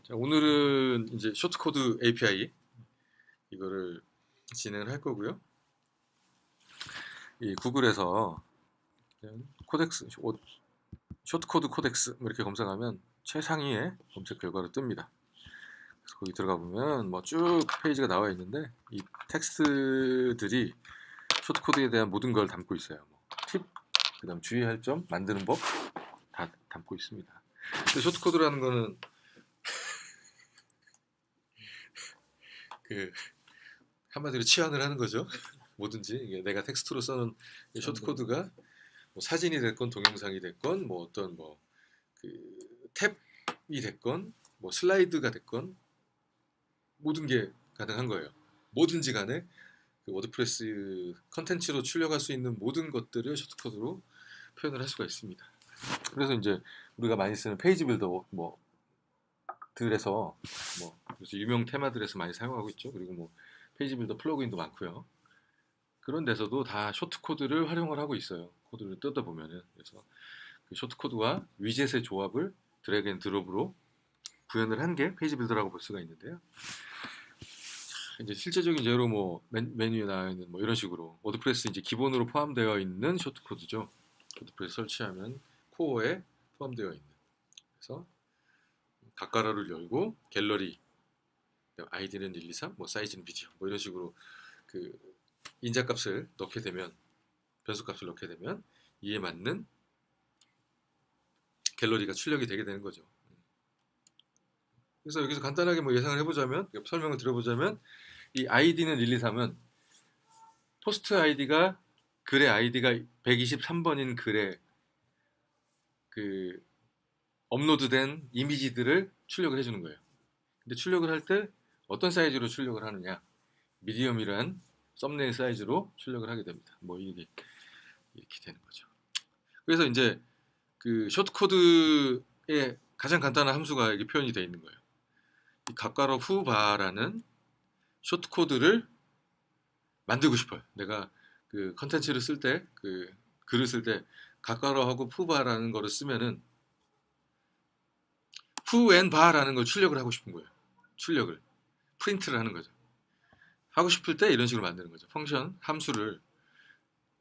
자, 오늘은 이제 쇼트코드 API 이거를 진행을 할 거고요. 이 구글에서 그냥 코덱스, 쇼트코드 코덱스 뭐 이렇게 검색하면 최상위의 검색 결과로 뜨입니다. 그래서 거기 들어가 보면 뭐 쭉 페이지가 나와 있는데 이 텍스트들이 쇼트코드에 대한 모든 걸 담고 있어요. 뭐 팁, 그다음 주의할 점, 만드는 법 다 담고 있습니다. 근데 쇼트코드라는 거는 그 한마디로 치환을 하는 거죠. 뭐든지 이게 내가 텍스트로 써놓은 이 쇼트코드가 뭐 사진이 됐건 동영상이 됐건 뭐 어떤 뭐 그 탭이 됐건 뭐 슬라이드가 됐건 모든 게 가능한 거예요. 뭐든지 간에 그 워드프레스 컨텐츠로 출력할 수 있는 모든 것들을 쇼트코드로 표현을 할 수가 있습니다. 그래서 이제 우리가 많이 쓰는 페이지 빌더 뭐 들에서 뭐 그래서 유명 테마들에서 많이 사용하고 있죠. 그리고 뭐 페이지 빌더 플러그인도 많고요. 그런 데서도 다 쇼트 코드를 활용을 하고 있어요. 코드를 뜯어 보면은. 그래서 그 쇼트 코드와 위젯의 조합을 드래그 앤 드롭으로 구현을 한 게 페이지 빌더라고 볼 수가 있는데요. 이제 실제적인 예로 뭐 메뉴에 나와 있는 뭐 이런 식으로 워드프레스 이제 기본으로 포함되어 있는 쇼트 코드죠. 워드프레스 설치하면 코어에 포함되어 있는. 그래서 각가로를 열고 갤러리 아이디는 1, 2, 3, 뭐 사이즈는 비디오 뭐 이런 식으로 그 인자값을 넣게 되면 변수값을 넣게 되면 이에 맞는 갤러리가 출력이 되게 되는 거죠. 그래서 여기서 간단하게 뭐 예상을 해보자면 설명을 드려보자면 이 아이디는 1, 2, 3은 포스트 아이디가 글의 아이디가 123번인 글에 그 업로드된 이미지들을 출력을 해주는 거예요. 근데 출력을 할 때 어떤 사이즈로 출력을 하느냐? 미디엄이란 썸네일 사이즈로 출력을 하게 됩니다. 뭐 이게 이렇게 되는 거죠. 그래서 이제 그 쇼트코드의 가장 간단한 함수가 이렇게 표현이 되어 있는 거예요. 이 각가로 후바라는 쇼트코드를 만들고 싶어요. 내가 그 컨텐츠를 쓸 때, 그 글을 쓸 때 각가로하고 푸바라는 거를 쓰면은 푸앤바라는 걸 출력을 하고 싶은 거예요. 출력을 프린트를 하는 거죠. 하고 싶을 때 이런 식으로 만드는 거죠. 펑션 함수를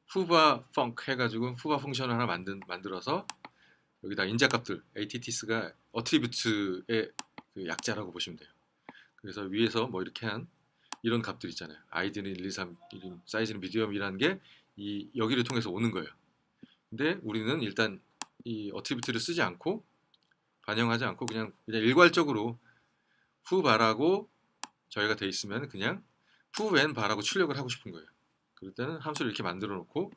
후바 펑크 해가지고 후바 펑션을 하나 만들어서 여기다 인자값들 attts가 어트리뷰트의 그 약자라고 보시면 돼요. 그래서 위에서 뭐 이렇게 한 이런 값들 있잖아요. 아이디는 1, 2, 3, 사이즈는 미디엄이라는 게 이 여기를 통해서 오는 거예요. 근데 우리는 일단 이 어트리뷰트를 쓰지 않고 반영하지 않고 그냥 일괄적으로 후바라고 저희가 돼 있으면 그냥 후앤바라고 출력을 하고 싶은 거예요. 그럴 때는 함수를 이렇게 만들어 놓고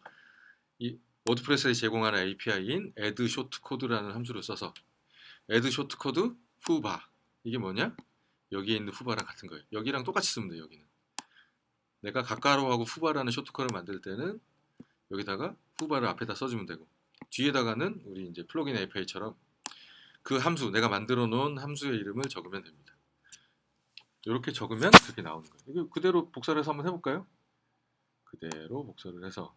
이 워드프레스에 제공하는 API인 add shortcode라는 함수를 써서 add shortcode 후바 이게 뭐냐? 여기에 있는 후바랑 같은 거예요. 여기랑 똑같이 쓰면 돼요. 여기는 내가 가까로하고 후바라는 쇼트코드를 만들 때는 여기다가 후바를 앞에다 써주면 되고 뒤에다가는 우리 이제 플러그인 API처럼 그 함수 내가 만들어 놓은 함수의 이름을 적으면 됩니다. 이렇게 적으면 그렇게 나오는 거예요. 이거 그대로 복사를 해서 한번 해볼까요? 그대로 복사를 해서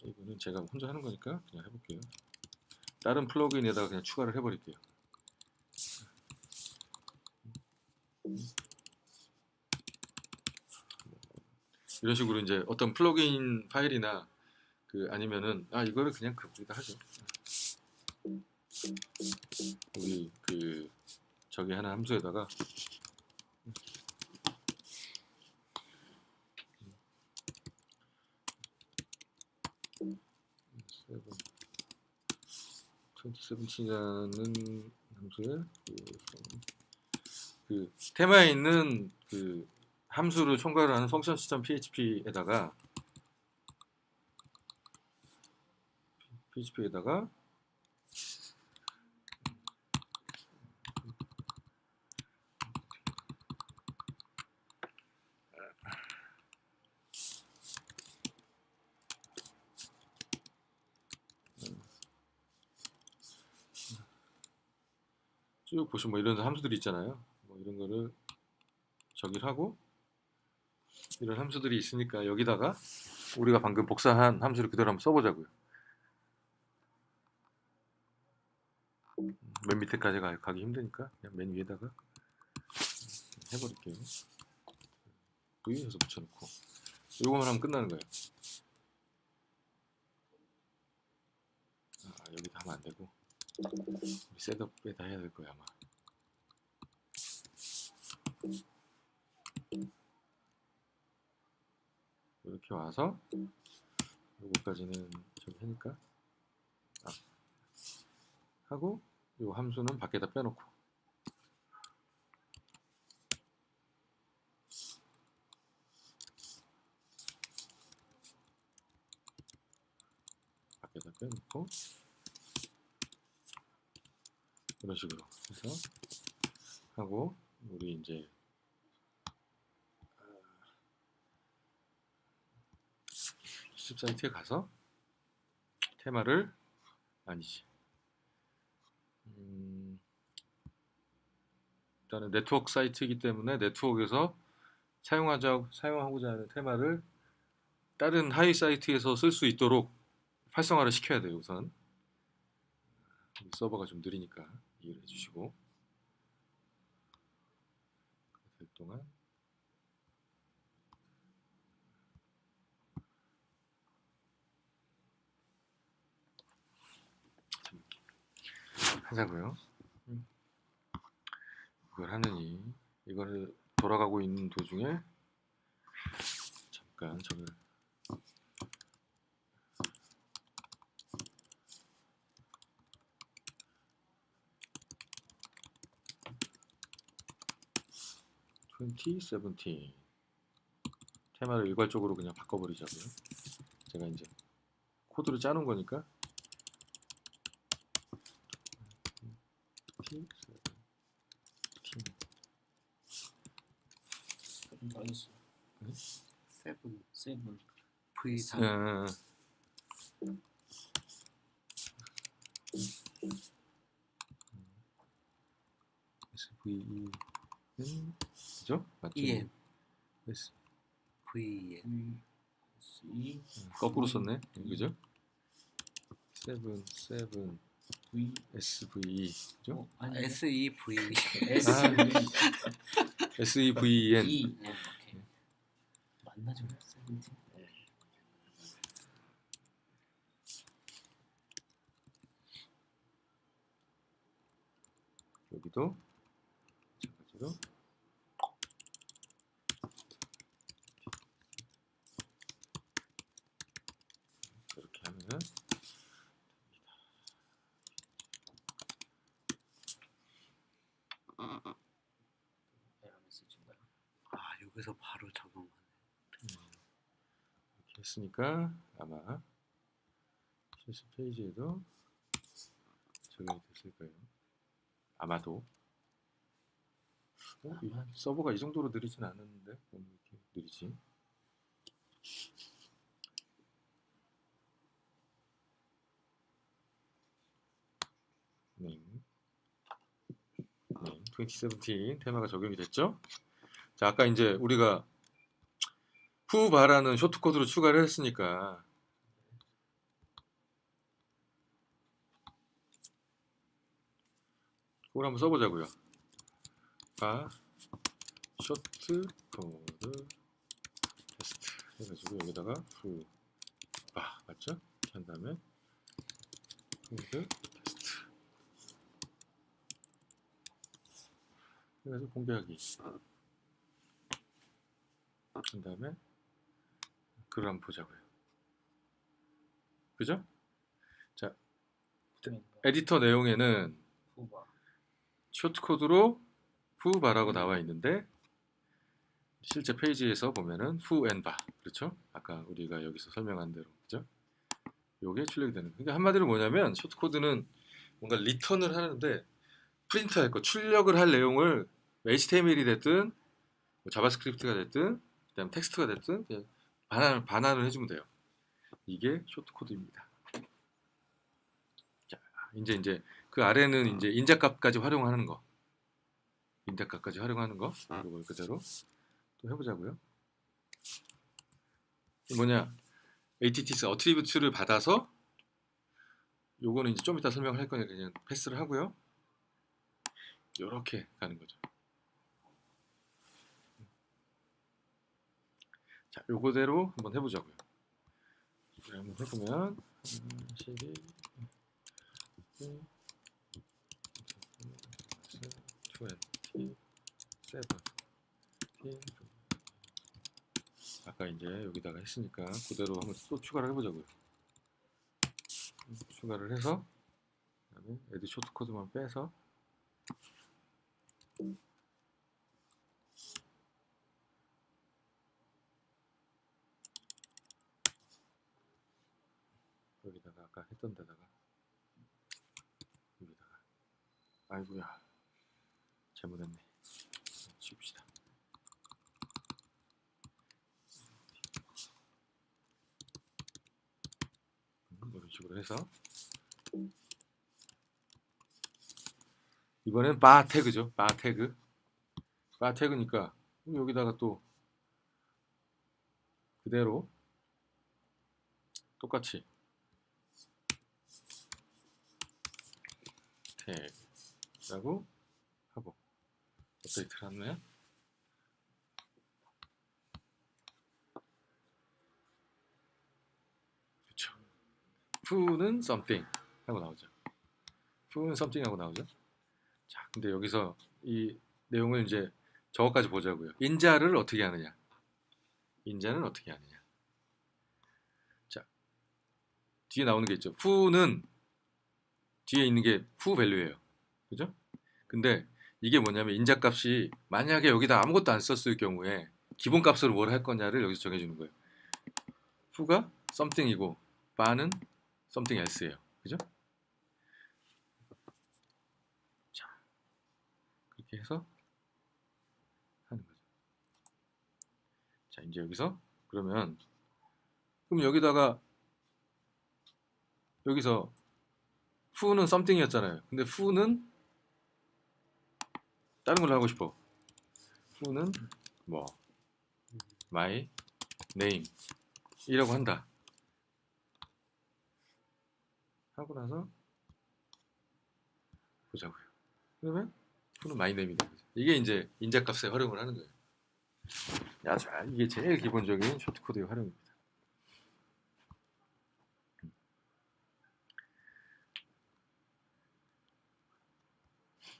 이거는 제가 혼자 하는 거니까 그냥 해볼게요. 다른 플러그인에다가 그냥 추가를 해버릴게요. 이런 식으로 이제 어떤 플러그인 파일이나 그 아니면은 이거를 그냥 거기다 하죠. 우리 그 저기 하나 함수에다가 (2017이라는) 함수에 그 테마에 있는 그 함수를 첨가를 하는 function.php에다가 쭉 보시면 뭐 이런 함수들이 있잖아요. 뭐 이런 거를 저기를 하고 이런 함수들이 있으니까 여기다가 우리가 방금 복사한 함수를 그대로 한번 써보자고요. 맨 밑에까지 가기 힘드니까 그냥 맨 위에다가 해버릴게요. V에서 붙여놓고 요거만 하면 끝나는 거예요. 여기다 하면 안 되고 우리 셋업에다 해야 될 거야 아마. 이렇게 와서 요거까지는 저기 하니까 하고 요 함수는 밖에다 빼놓고 밖에다 빼놓고 이런 식으로 해서 하고 우리 이제 10사이트에 가서 테마를 아니지 일단은 네트워크 사이트이기 때문에 네트워크에서 사용하고자 하는 테마를 다른 하위 사이트에서 쓸 수 있도록 활성화를 시켜야 돼요. 우선 서버가 좀 느리니까 이해를 해주시고 될 동안 하자고요. 이걸 하느니 이거를 돌아가고 있는 도중에 잠깐 저를 (2017) 테마를 일괄적으로 그냥 바꿔버리자고요. 제가 이제 코드를 짜놓은 거니까 세븐 V3 SVE는 그죠? 맞죠? EN S VN 거꾸로 썼네. 그죠? 7 V SVE 그죠? 아니 SEV SEVEN E 네, 오케이. 맞나죠? 세븐틴. 여기도 마찬가지로 이렇게 하면은 에러 메시지인가요? 여기서 바로 적용하네. 이렇게 했으니까 아마 실수 페이지에도 적용이 됐을 거예요. 아마도. 이 서버가 이 정도로 느리진 않았는데 너무 이렇게 느리지? 네. 2017 테마가 적용이 됐죠? 자, 아까 이제 우리가 후바라는 쇼트코드로 추가를 했으니까 그걸 한번 써보자고요. 쇼트코드 테스트 해가지고 여기다가 후바 맞죠? 이렇게 한 다음에 코드 테스트 해가지고 공개하기 한 다음에 글을 한번 보자고요. 그죠? 자, 에디터 내용에는 후바. 쇼트코드로 후바라고 나와 있는데 실제 페이지에서 보면은 후앤바 그렇죠? 아까 우리가 여기서 설명한 대로 그죠? 요게 출력이 되는 거예요. 그러니까 한마디로 뭐냐면 쇼트코드는 뭔가 리턴을 하는데 프린트할 거 출력을 할 내용을 HTML이 됐든 뭐 자바스크립트가 됐든 그다음 텍스트가 됐든 반환을 해주면 돼요. 이게 쇼트코드입니다. 자, 이제 그 아래는 이제 인자값까지 활용하는 거. 인자값까지 활용하는 거. 이걸 그대로 또 해보자고요. 뭐냐? ATTS 어트리뷰트를 받아서 요거는 이제 좀 이따 설명할 거니까 그냥 패스를 하고요. 이렇게 가는 거죠. 자, 요거대로 한번 해보자고요. 한번 해보면 12 27 아까 이제 여기다가 했으니까 그대로 한번 또 추가를 해보자고요. 추가를 해서 그다음에 에드 쇼트 코드만 빼서 여기다가 아까 했던 데다가 여기다가 아이고야 잘못했네. 지웁시다. 이런 식으로 해서 이번엔 바 태그죠. 바 태그. 바 태그니까 여기다가 또 그대로 똑같이 태그라고 하고 업데이트를 하면 그렇죠. f는 something 하고 나오죠. f는 something 하고 나오죠. 자, 근데 여기서 이 내용을 이제 저거까지 보자고요. 인자를 어떻게 하느냐. 인자는 어떻게 하느냐. 자, 뒤에 나오는 게 있죠. f는 뒤에 있는 게 foo 밸류예요. 그죠? 근데 이게 뭐냐면 인자값이 만약에 여기다 아무것도 안 썼을 경우에 기본값으로 뭘 할 거냐를 여기서 정해주는 거예요. foo가 something이고 bar는 something else예요. 그죠? 자, 그렇게 해서 하는 거죠. 자, 이제 여기서 그럼 여기다가 여기서 foo는 something이었잖아요. 근데 foo는 다른 걸로 하고 싶어. foo는 뭐 my name 이라고 한다. 하고 나서 보자고요. 그러면 foo는 my name이 되는 거죠. 이게 이제 인자값에 활용을 하는 거예요. 아주 이게 제일 기본적인 쇼트코드의 활용입니다.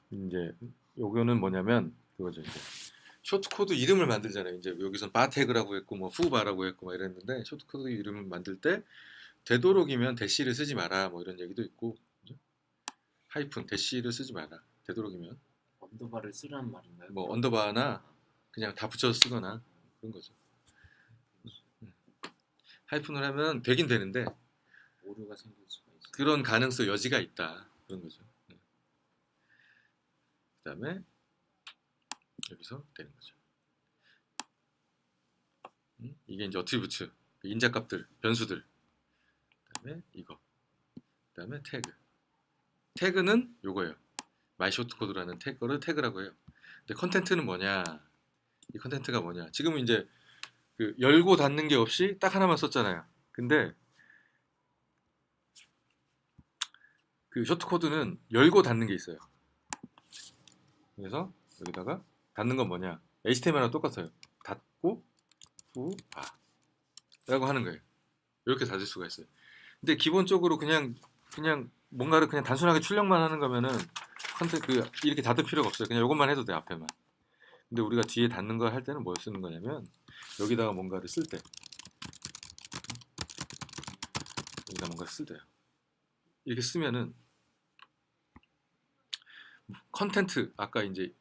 이제 요거는 뭐냐면 그거죠. 이제 쇼트코드 이름을 만들잖아요. 이제 여기선 바 태그라고 했고 뭐 fu바라고 했고 막 이랬는데 쇼트코드 이름을 만들 때 되도록이면 대시를 쓰지 마라 뭐 이런 얘기도 있고 그죠? 하이픈 대시를 쓰지 마라. 되도록이면 언더바를 쓰라는 말인가요? 뭐 언더바나 그냥 다 붙여서 쓰거나 그런 거죠. 하이픈을 하면 되긴 되는데 오류가 생길 수가 있어요. 그런 가능성 여지가 있다 그런 거죠. 그 다음에 여기서 되는 거죠. 이게 이제 어트리뷰트 인자값들 변수들 그다음에 이거 그다음에 태그 태그는 요거예요. 마이 쇼트코드라는 태그를 태그라고 해요. 근데 컨텐트는 뭐냐? 이 컨텐트가 뭐냐? 지금은 이제 그 열고 닫는 게 없이 딱 하나만 썼잖아요. 근데 그 쇼트코드는 열고 닫는 게 있어요. 그래서 여기다가 닫는 건 뭐냐? HTML이랑 똑같아요. 닫고 바 라고 하는 거예요. 이렇게 닫을 수가 있어요. 근데 기본적으로 그냥 뭔가를 그냥 단순하게 출력만 하는 거면은 이렇게 닫을 필요가 없어요. 그냥 이것만 해도 돼 앞에만. 근데 우리가 뒤에 닫는 거 할 때는 뭘 쓰는 거냐면 여기다가 뭔가를 쓸 때 여기다 뭔가를 쓸 때요. 이렇게 쓰면은 컨텐트 아까 이제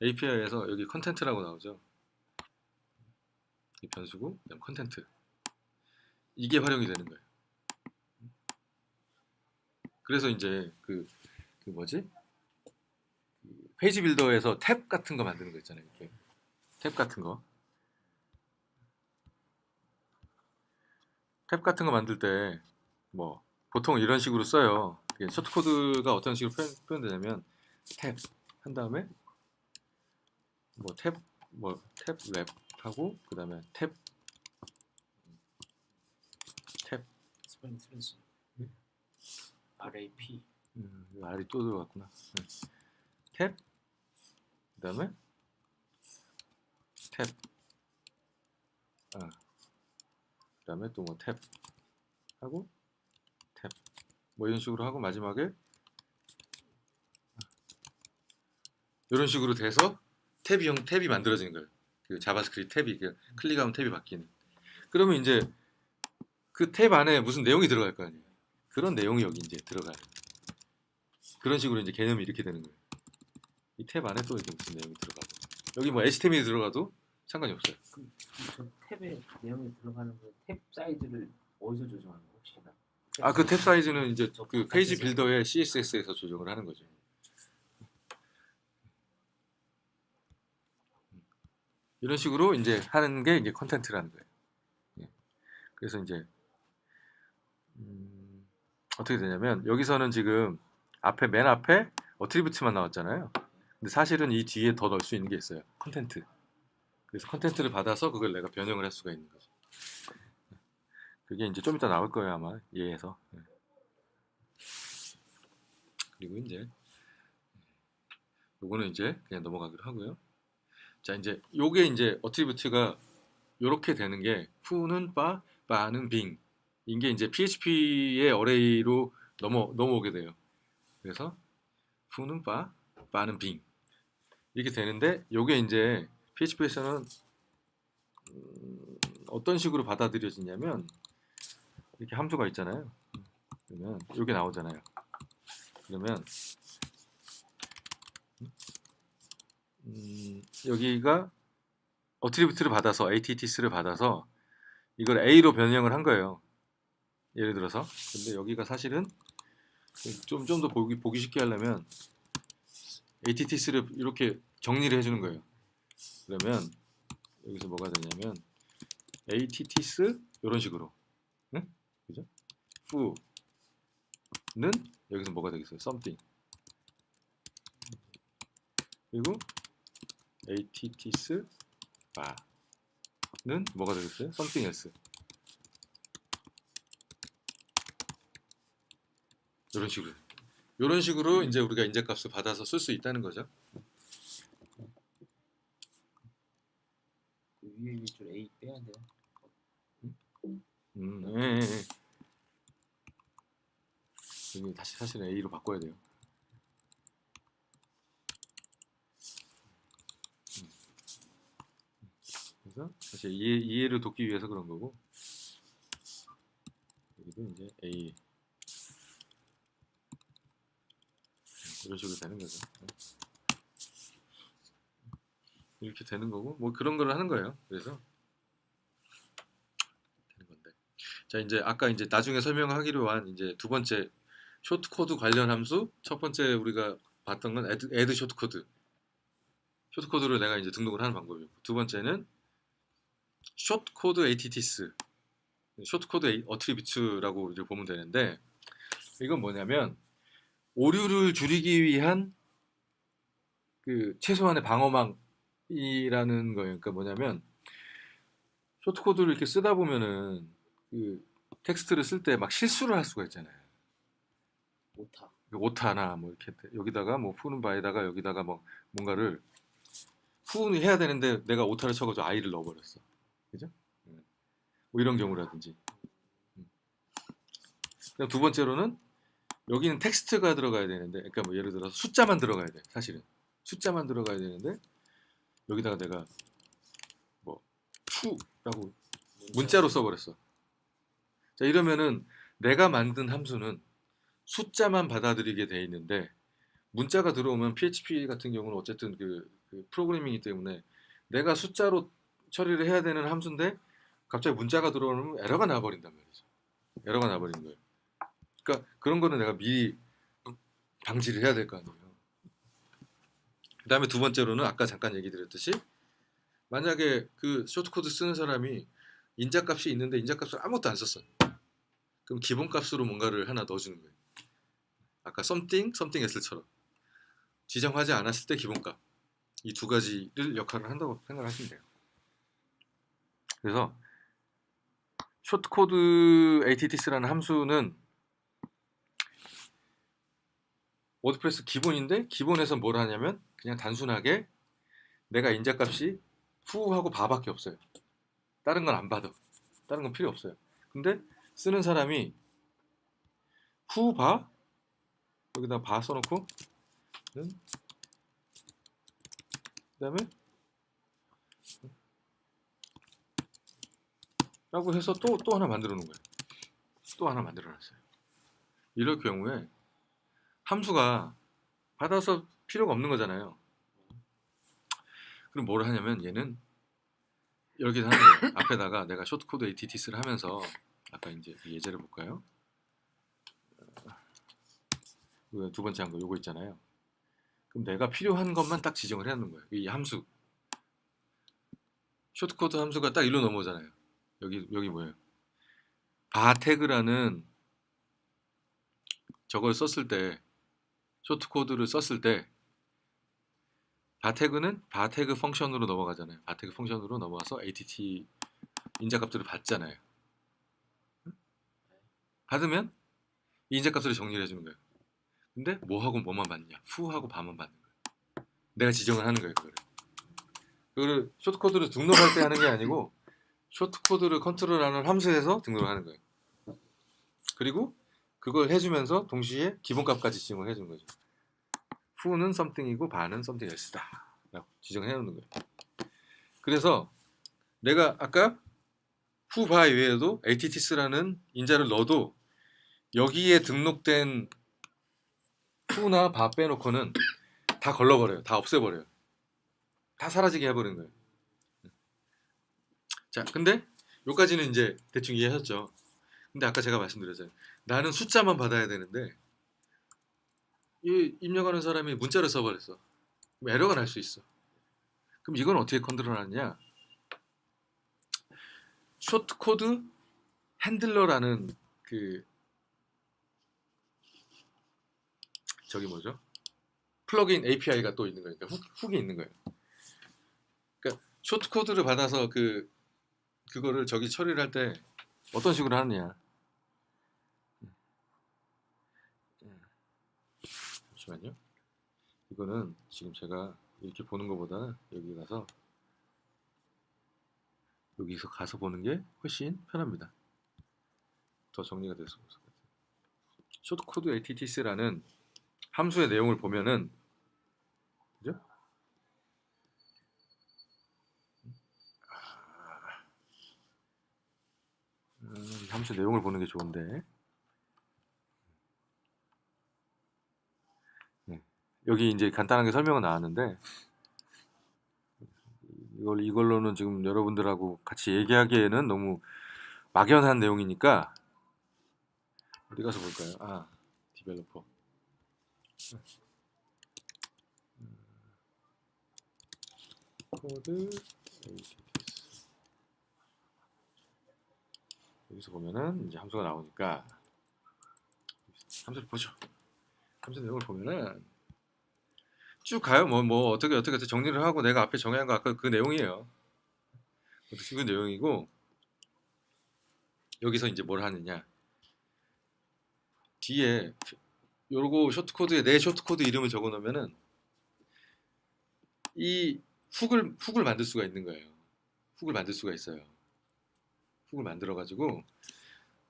API에서 여기 컨텐트라고 나오죠. 이 변수고 그다음 컨텐트 이게 활용이 되는 거예요. 그래서 이제 그 뭐지? 페이지 빌더에서 탭 같은 거 만드는 거 있잖아요. 이렇게 탭 같은 거. 탭 같은 거 만들 때 뭐 보통 이런 식으로 써요. 쇼트코드가 어떤 식으로 표현되냐면 탭 한 다음에 탭 랩하고 그 다음에 탭 스펠링 틀렸어. RAP R이 또 들어갔구나. 탭, 그 다음에 탭, 그 다음에 또 뭐 탭 하고 탭, 뭐 이런 식으로 하고 마지막에 이런 식으로 돼서 탭이 만들어지는 거예요. 그 자바스크립트 탭이 클릭하면 탭이 바뀌는. 그러면 이제 그 탭 안에 무슨 내용이 들어갈 거 아니에요. 그런 내용이 여기 이제 들어가요. 그런 식으로 이제 개념이 이렇게 되는 거예요. 이 탭 안에 또 이렇게 무슨 내용이 들어가고 여기 뭐 HTML이 들어가도 상관이 없어요. 그럼 저 탭에 내용이 들어가는 탭 사이즈를 어디서 조정하는 거 혹시나? 그 탭 사이즈는 이제 저 그 페이지 바깥에서- 빌더의 CSS에서 조정을 하는 거죠. 이런 식으로 이제 하는 게 이제 컨텐츠라는 거예요. 예. 그래서 이제 어떻게 되냐면 여기서는 지금 맨 앞에 어트리뷰트만 나왔잖아요. 근데 사실은 이 뒤에 더 넣을 수 있는 게 있어요. 컨텐트. 그래서 컨텐트를 받아서 그걸 내가 변형을 할 수가 있는 거죠. 그게 이제 좀 이따 나올 거예요 아마 얘에서. 예. 그리고 이제 요거는 이제 그냥 넘어가기로 하고요. 자 이제 요게 이제 어트리뷰트가 요렇게 되는 게 who는 바, 바는 빙 이게 이제 PHP의 어레이로 넘어오게 돼요. 그래서 who는 바, 바는 빙 이렇게 되는데 요게 이제 PHP에서는 어떤 식으로 받아들여지냐면 이렇게 함수가 있잖아요. 그러면 요게 나오잖아요. 그러면 여기가 어트리뷰트를 받아서 ATTS를 받아서 이걸 A로 변형을 한 거예요. 예를 들어서. 근데 여기가 사실은 좀 더 보기 쉽게 하려면 ATTS를 이렇게 정리를 해주는 거예요. 그러면 여기서 뭐가 되냐면 ATTS 이런 식으로, 응? 그죠? foo는 여기서 뭐가 되겠어요? something. 그리고 ATTS bar는 뭐가 되겠어요? something else. 이런 식으로 이제 우리가 인제값을 받아서 쓸 수 있다는 거죠. 그 위에 밑줄 A 빼야 돼요. 예. 여기 다시 사실 A로 바꿔야 돼요. 그래서 사실 이해를 돕기 위해서 그런 거고 여기도 이제 A 이런 식으로 되는 거죠. 이렇게 되는 거고 뭐 그런 걸 하는 거예요. 그래서 되는 건데. 자 이제 아까 이제 나중에 설명하기로 한 이제 두 번째 쇼트 코드 관련 함수 첫 번째 우리가 봤던 건 add 쇼트 코드. 쇼트 코드를 내가 이제 등록을 하는 방법이고 두 번째는 쇼트 코드 ATTS. 쇼트 코드 어트리뷰트라고 이제 보면 되는데 이건 뭐냐면 오류를 줄이기 위한 그 최소한의 방어막이라는 거예요. 그러니까 뭐냐면 쇼트 코드를 이렇게 쓰다 보면은 그 텍스트를 쓸 때 막 실수를 할 수가 있잖아요. 오타나 뭐 이렇게 여기다가 뭐 푸는 바에다가 여기다가 뭐 뭔가를 푸는 해야 되는데 내가 오타를 쳐가지고 아이를 넣어버렸어. 그죠? 뭐 이런 경우라든지. 그다음 두 번째로는 여기는 텍스트가 들어가야 되는데, 그러니까 뭐 예를 들어서 숫자만 들어가야 돼. 사실은 숫자만 들어가야 되는데 여기다가 내가 뭐 true라고 문자로 써버렸어. 자 이러면은 내가 만든 함수는 숫자만 받아들이게 돼 있는데 문자가 들어오면 PHP 같은 경우는 어쨌든 그 프로그래밍이기 때문에 내가 숫자로 처리를 해야 되는 함수인데 갑자기 문자가 들어오면 에러가 나버린단 말이죠. 에러가 나버리는 거예요. 그러니까 그런 거는 내가 미리 방지를 해야 될 거 아니에요. 그 다음에 두 번째로는 아까 잠깐 얘기 드렸듯이 만약에 그 쇼트코드 쓰는 사람이 인자값이 있는데 인자값을 아무것도 안 썼어. 그럼 기본값으로 뭔가를 하나 넣어주는 거예요. 아까 something s처럼 지정하지 않았을 때 기본값 이 두 가지를 역할을 한다고 생각하시면 돼요. 그래서 쇼트코드 ATTS라는 함수는 워드프레스 기본인데 기본에서 뭘 하냐면 그냥 단순하게 내가 인자값이 후하고 바밖에 없어요. 다른 건 안 받아. 다른 건 필요 없어요. 근데 쓰는 사람이 후 바 여기다 바 써놓고 그다음에 라고 해서 또 하나 만들어 놓은 거예요. 또 하나 만들어 놨어요. 이럴 경우에 함수가 받아서 필요가 없는 거잖아요. 그럼 뭘 하냐면 얘는 여기다 하는 거예요. 앞에다가 내가 쇼트코드 ATTS를 하면서 아까 이제 예제를 볼까요? 두 번째 한 거 요거 있잖아요. 그럼 내가 필요한 것만 딱 지정을 해놓는 거예요. 이 함수 쇼트코드 함수가 딱 일로 넘어오잖아요. 여기 뭐예요? 바 태그라는 저걸 썼을 때 쇼트코드를 썼을 때 바태그는 바태그 펑션으로 넘어가잖아요. 바태그 펑션으로 넘어가서 ATT 인자값들을 받잖아요. 받으면 이 인자값들을 정리를 해주는 거예요. 근데 뭐하고 뭐만 받냐? 후하고 바만 받는 거예요. 내가 지정을 하는 거예요. 그거를 쇼트코드를 등록할 때 하는 게 아니고 쇼트코드를 컨트롤하는 함수에서 등록을 하는 거예요. 그리고 그걸 해주면서 동시에 기본값까지 지정을 해주는 거죠. 후는 something이고 바는 something else다 라고 지정을 해놓는 거예요. 그래서 내가 아까 후, 바 이외에도 ATTS라는 인자를 넣어도 여기에 등록된 후나 바 빼놓고는 다 걸러버려요. 다 없애버려요. 다 사라지게 해버리는 거예요. 자, 근데 여기까지는 이제 대충 이해하셨죠? 근데 아까 제가 말씀드렸잖아요. 나는 숫자만 받아야 되는데 이 입력하는 사람이 문자를 써버렸어. 그럼 에러가 날 수 있어. 그럼 이건 어떻게 컨트롤하느냐? 쇼트코드 핸들러라는 그 저기 뭐죠? 플러그인 API가 또 있는 거니까 훅이 있는 거예요. 그러니까 쇼트코드를 받아서 그거를 저기 처리를 할 때 어떤 식으로 하느냐? 잠시만요. 이거는 지금 제가 이렇게 보는 것보다 여기서 가서 보는 게 훨씬 편합니다. 더 정리가 됐을 것 같아요. 쇼트코드 ATTS라는 함수의 내용을 보면은 그죠? 함수 내용을 보는 게 좋은데 여기 이제 간단하게 설명은 나왔는데 이걸로는 지금 여러분들하고 같이 얘기하기에는 너무 막연한 내용이니까 어디 가서 볼까요? 디벨로퍼 코드 ATTS 여기서 보면은 이제 함수가 나오니까 함수를 보죠. 함수 내용을 보면은 쭉 가요. 뭐 어떻게 정리를 하고 내가 앞에 정의한 거 아까 그 내용이에요. 그 내용이고 여기서 이제 뭘 하느냐 뒤에 요거 쇼트코드에 내 쇼트코드 이름을 적어 놓으면은 이 훅을 만들 수가 있는 거예요. 훅을 만들 수가 있어요. 훅을 만들어 가지고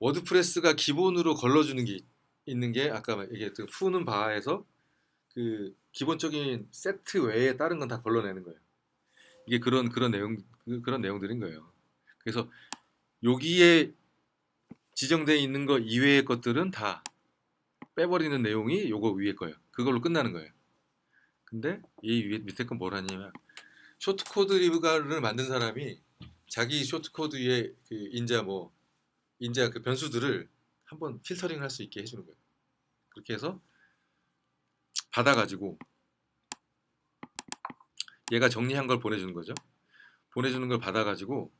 워드프레스가 기본으로 걸러주는 게 있는 게 아까 얘기했던 후는 바에서 그 기본적인 세트 외에 다른 건 다 걸러내는 거예요. 이게 그런 내용들인 거예요. 그래서 여기에 지정되어 있는 거 이외의 것들은 다 빼버리는 내용이 요거 위에 거예요. 그걸로 끝나는 거예요. 근데 이 밑에 건 뭘 하냐면 쇼트코드 리브가를 만든 사람이 자기 쇼트코드의 그 인자 그 변수들을 한번 필터링 할 수 있게 해주는 거예요. 그렇게 해서 받아가지고 얘가 정리한 걸 보내주는 거죠. 보내주는 걸 받아가지고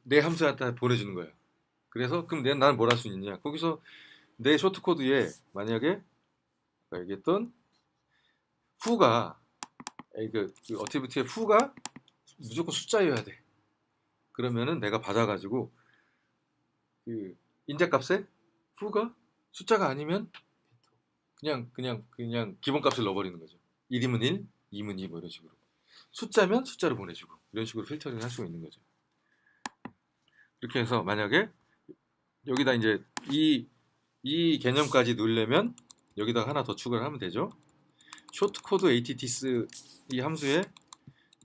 내 함수한테 보내주는 거예요. 그래서 그럼 나는 뭘 할 수 있느냐? 거기서 내 쇼트코드에 만약에 아까 얘기했던 후가 그 어티비티의 후가 무조건 숫자여야 돼. 그러면은 내가 받아가지고 그 인자값에 후가 숫자가 아니면 그냥 기본값을 넣어버리는 거죠. 1이면 1, 2면 2 뭐 이런 식으로. 숫자면 숫자로 보내주고 이런 식으로 필터링을 할 수 있는 거죠. 이렇게 해서 만약에 여기다 이제 이 개념까지 넣으려면 여기다가 하나 더 추가를 하면 되죠. 쇼트코드 attts 이 함수의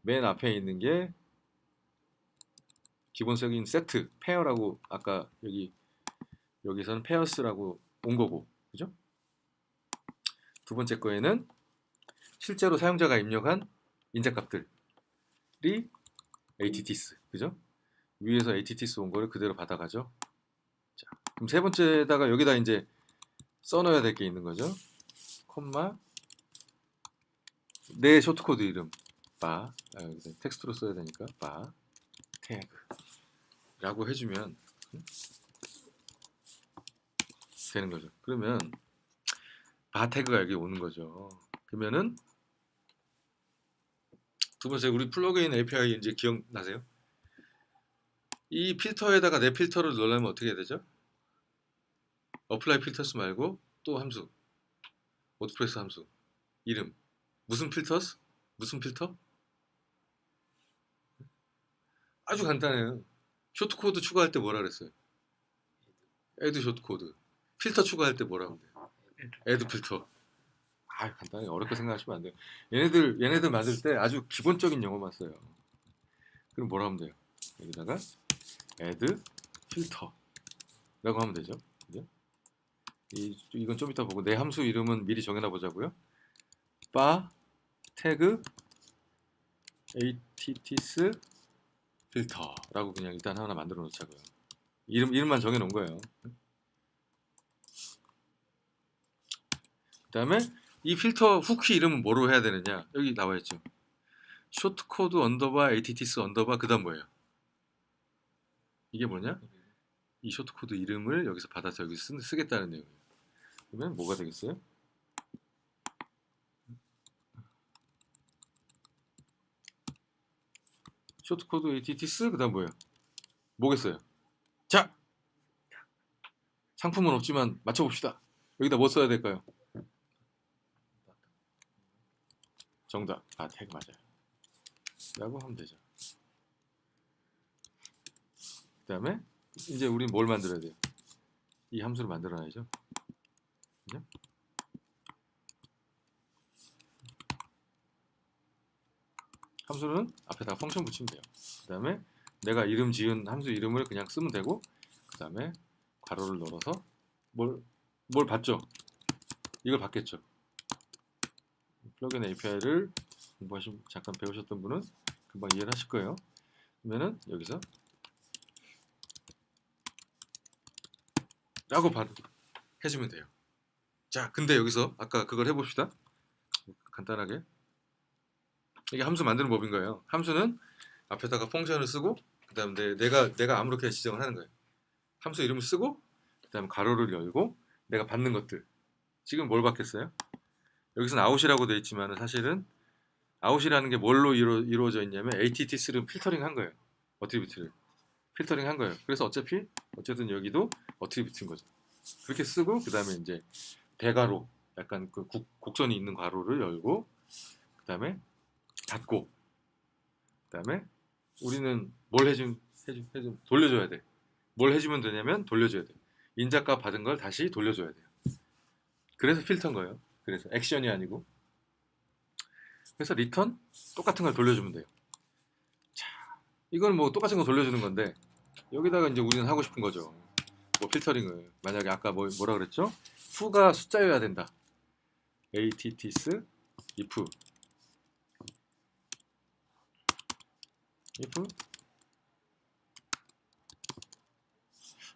맨 앞에 있는 게 기본적인 세트, 페어라고 아까 여기서는 페어스라고 온 거고, 그죠? 두 번째 거에는 실제로 사용자가 입력한 인자값들이 attts, 그죠? 위에서 attts 온 거를 그대로 받아가죠. 자, 그럼 세 번째다가 여기다 이제 써넣어야 될 게 있는 거죠. 콤마 내 쇼트코드 이름 텍스트로 써야 되니까 바 태그라고 해주면 되는 거죠. 그러면 바 태그가 여기 오는 거죠. 그러면은 두 번째 우리 플러그인 API 이제 기억나세요? 이 필터에다가 내 필터를 넣으려면 어떻게 해야 되죠? 어플라이 필터스 말고 또 함수, 워드프레스 함수 이름 무슨 필터스? 무슨 필터? 아주 간단해요. 쇼트코드 추가할 때 뭐라 그랬어요? 애드 쇼트코드. 필터 추가할 때 뭐라 하면 돼요? 애드 필터. 아, 간단해. 어렵게 생각하시면 안 돼요. 얘네들 만들 때 아주 기본적인 용어만 써요. 그럼 뭐라 하면 돼요? 여기다가 애드 필터라고 하면 되죠. 그죠? 이건 좀 이따 보고 내 함수 이름은 미리 정해놔 보자고요. 바 태그 attts 필터라고 그냥 일단 하나 만들어 놓자고요. 이름만 정해 놓은 거예요. 그 다음에 이 필터 후키 이름은 뭐로 해야 되느냐? 여기 나와 있죠. 쇼트코드 언더바 attts 언더바 그 다음 뭐예요? 이게 뭐냐? 이 쇼트코드 이름을 여기서 받아서 여기 쓰겠다는 내용이에요. 그러면 뭐가 되겠어요? 쇼트코드 attts 그 다음 뭐예요? 뭐겠어요? 자! 상품은 없지만 맞춰봅시다. 여기다 뭐 써야 될까요? 정답. 태그 맞아요. 라고 하면 되죠. 그 다음에 이제 우리 뭘 만들어야 돼요? 이 함수를 만들어놔야죠. 그죠? 함수는 앞에다가 펑션 붙이면 돼요. 그 다음에 내가 이름 지은 함수 이름을 그냥 쓰면 되고 그 다음에 괄호를 넣어서 뭘 받죠? 이걸 받겠죠. 플러그인 API를 잠깐 배우셨던 분은 금방 이해를 하실 거예요. 그러면은 여기서 라고 해주면 돼요. 자, 근데 여기서 아까 그걸 해봅시다. 간단하게 이게 함수 만드는 법인 거예요. 함수는 앞에다가 펑션을 쓰고 그 다음에 내가 아무렇게나 지정을 하는 거예요. 함수 이름을 쓰고 그 다음에 괄호를 열고 내가 받는 것들 지금 뭘 받겠어요? 여기서는 아웃이라고 되어 있지만 사실은 아웃이라는 게 뭘로 이루어져 있냐면 attts를 필터링 한 거예요. 어트리뷰트를 필터링 한 거예요. 그래서 어쨌든 여기도 어트리뷰트인 거죠. 그렇게 쓰고 그 다음에 이제 대괄호 약간 그 곡선이 있는 괄호를 열고 그 다음에 닫고 그 다음에 우리는 뭘 돌려줘야 돼. 뭘 해주면 되냐면 돌려줘야 돼. 인자값 받은 걸 다시 돌려줘야 돼요. 그래서 필터인 거예요. 그래서 액션이 아니고 그래서 리턴 똑같은 걸 돌려주면 돼요. 자, 이건 뭐 똑같은 거 돌려주는 건데 여기다가 이제 우리는 하고 싶은 거죠. 뭐 필터링을 만약에 아까 뭐라 그랬죠? f가 숫자여야 된다. attts if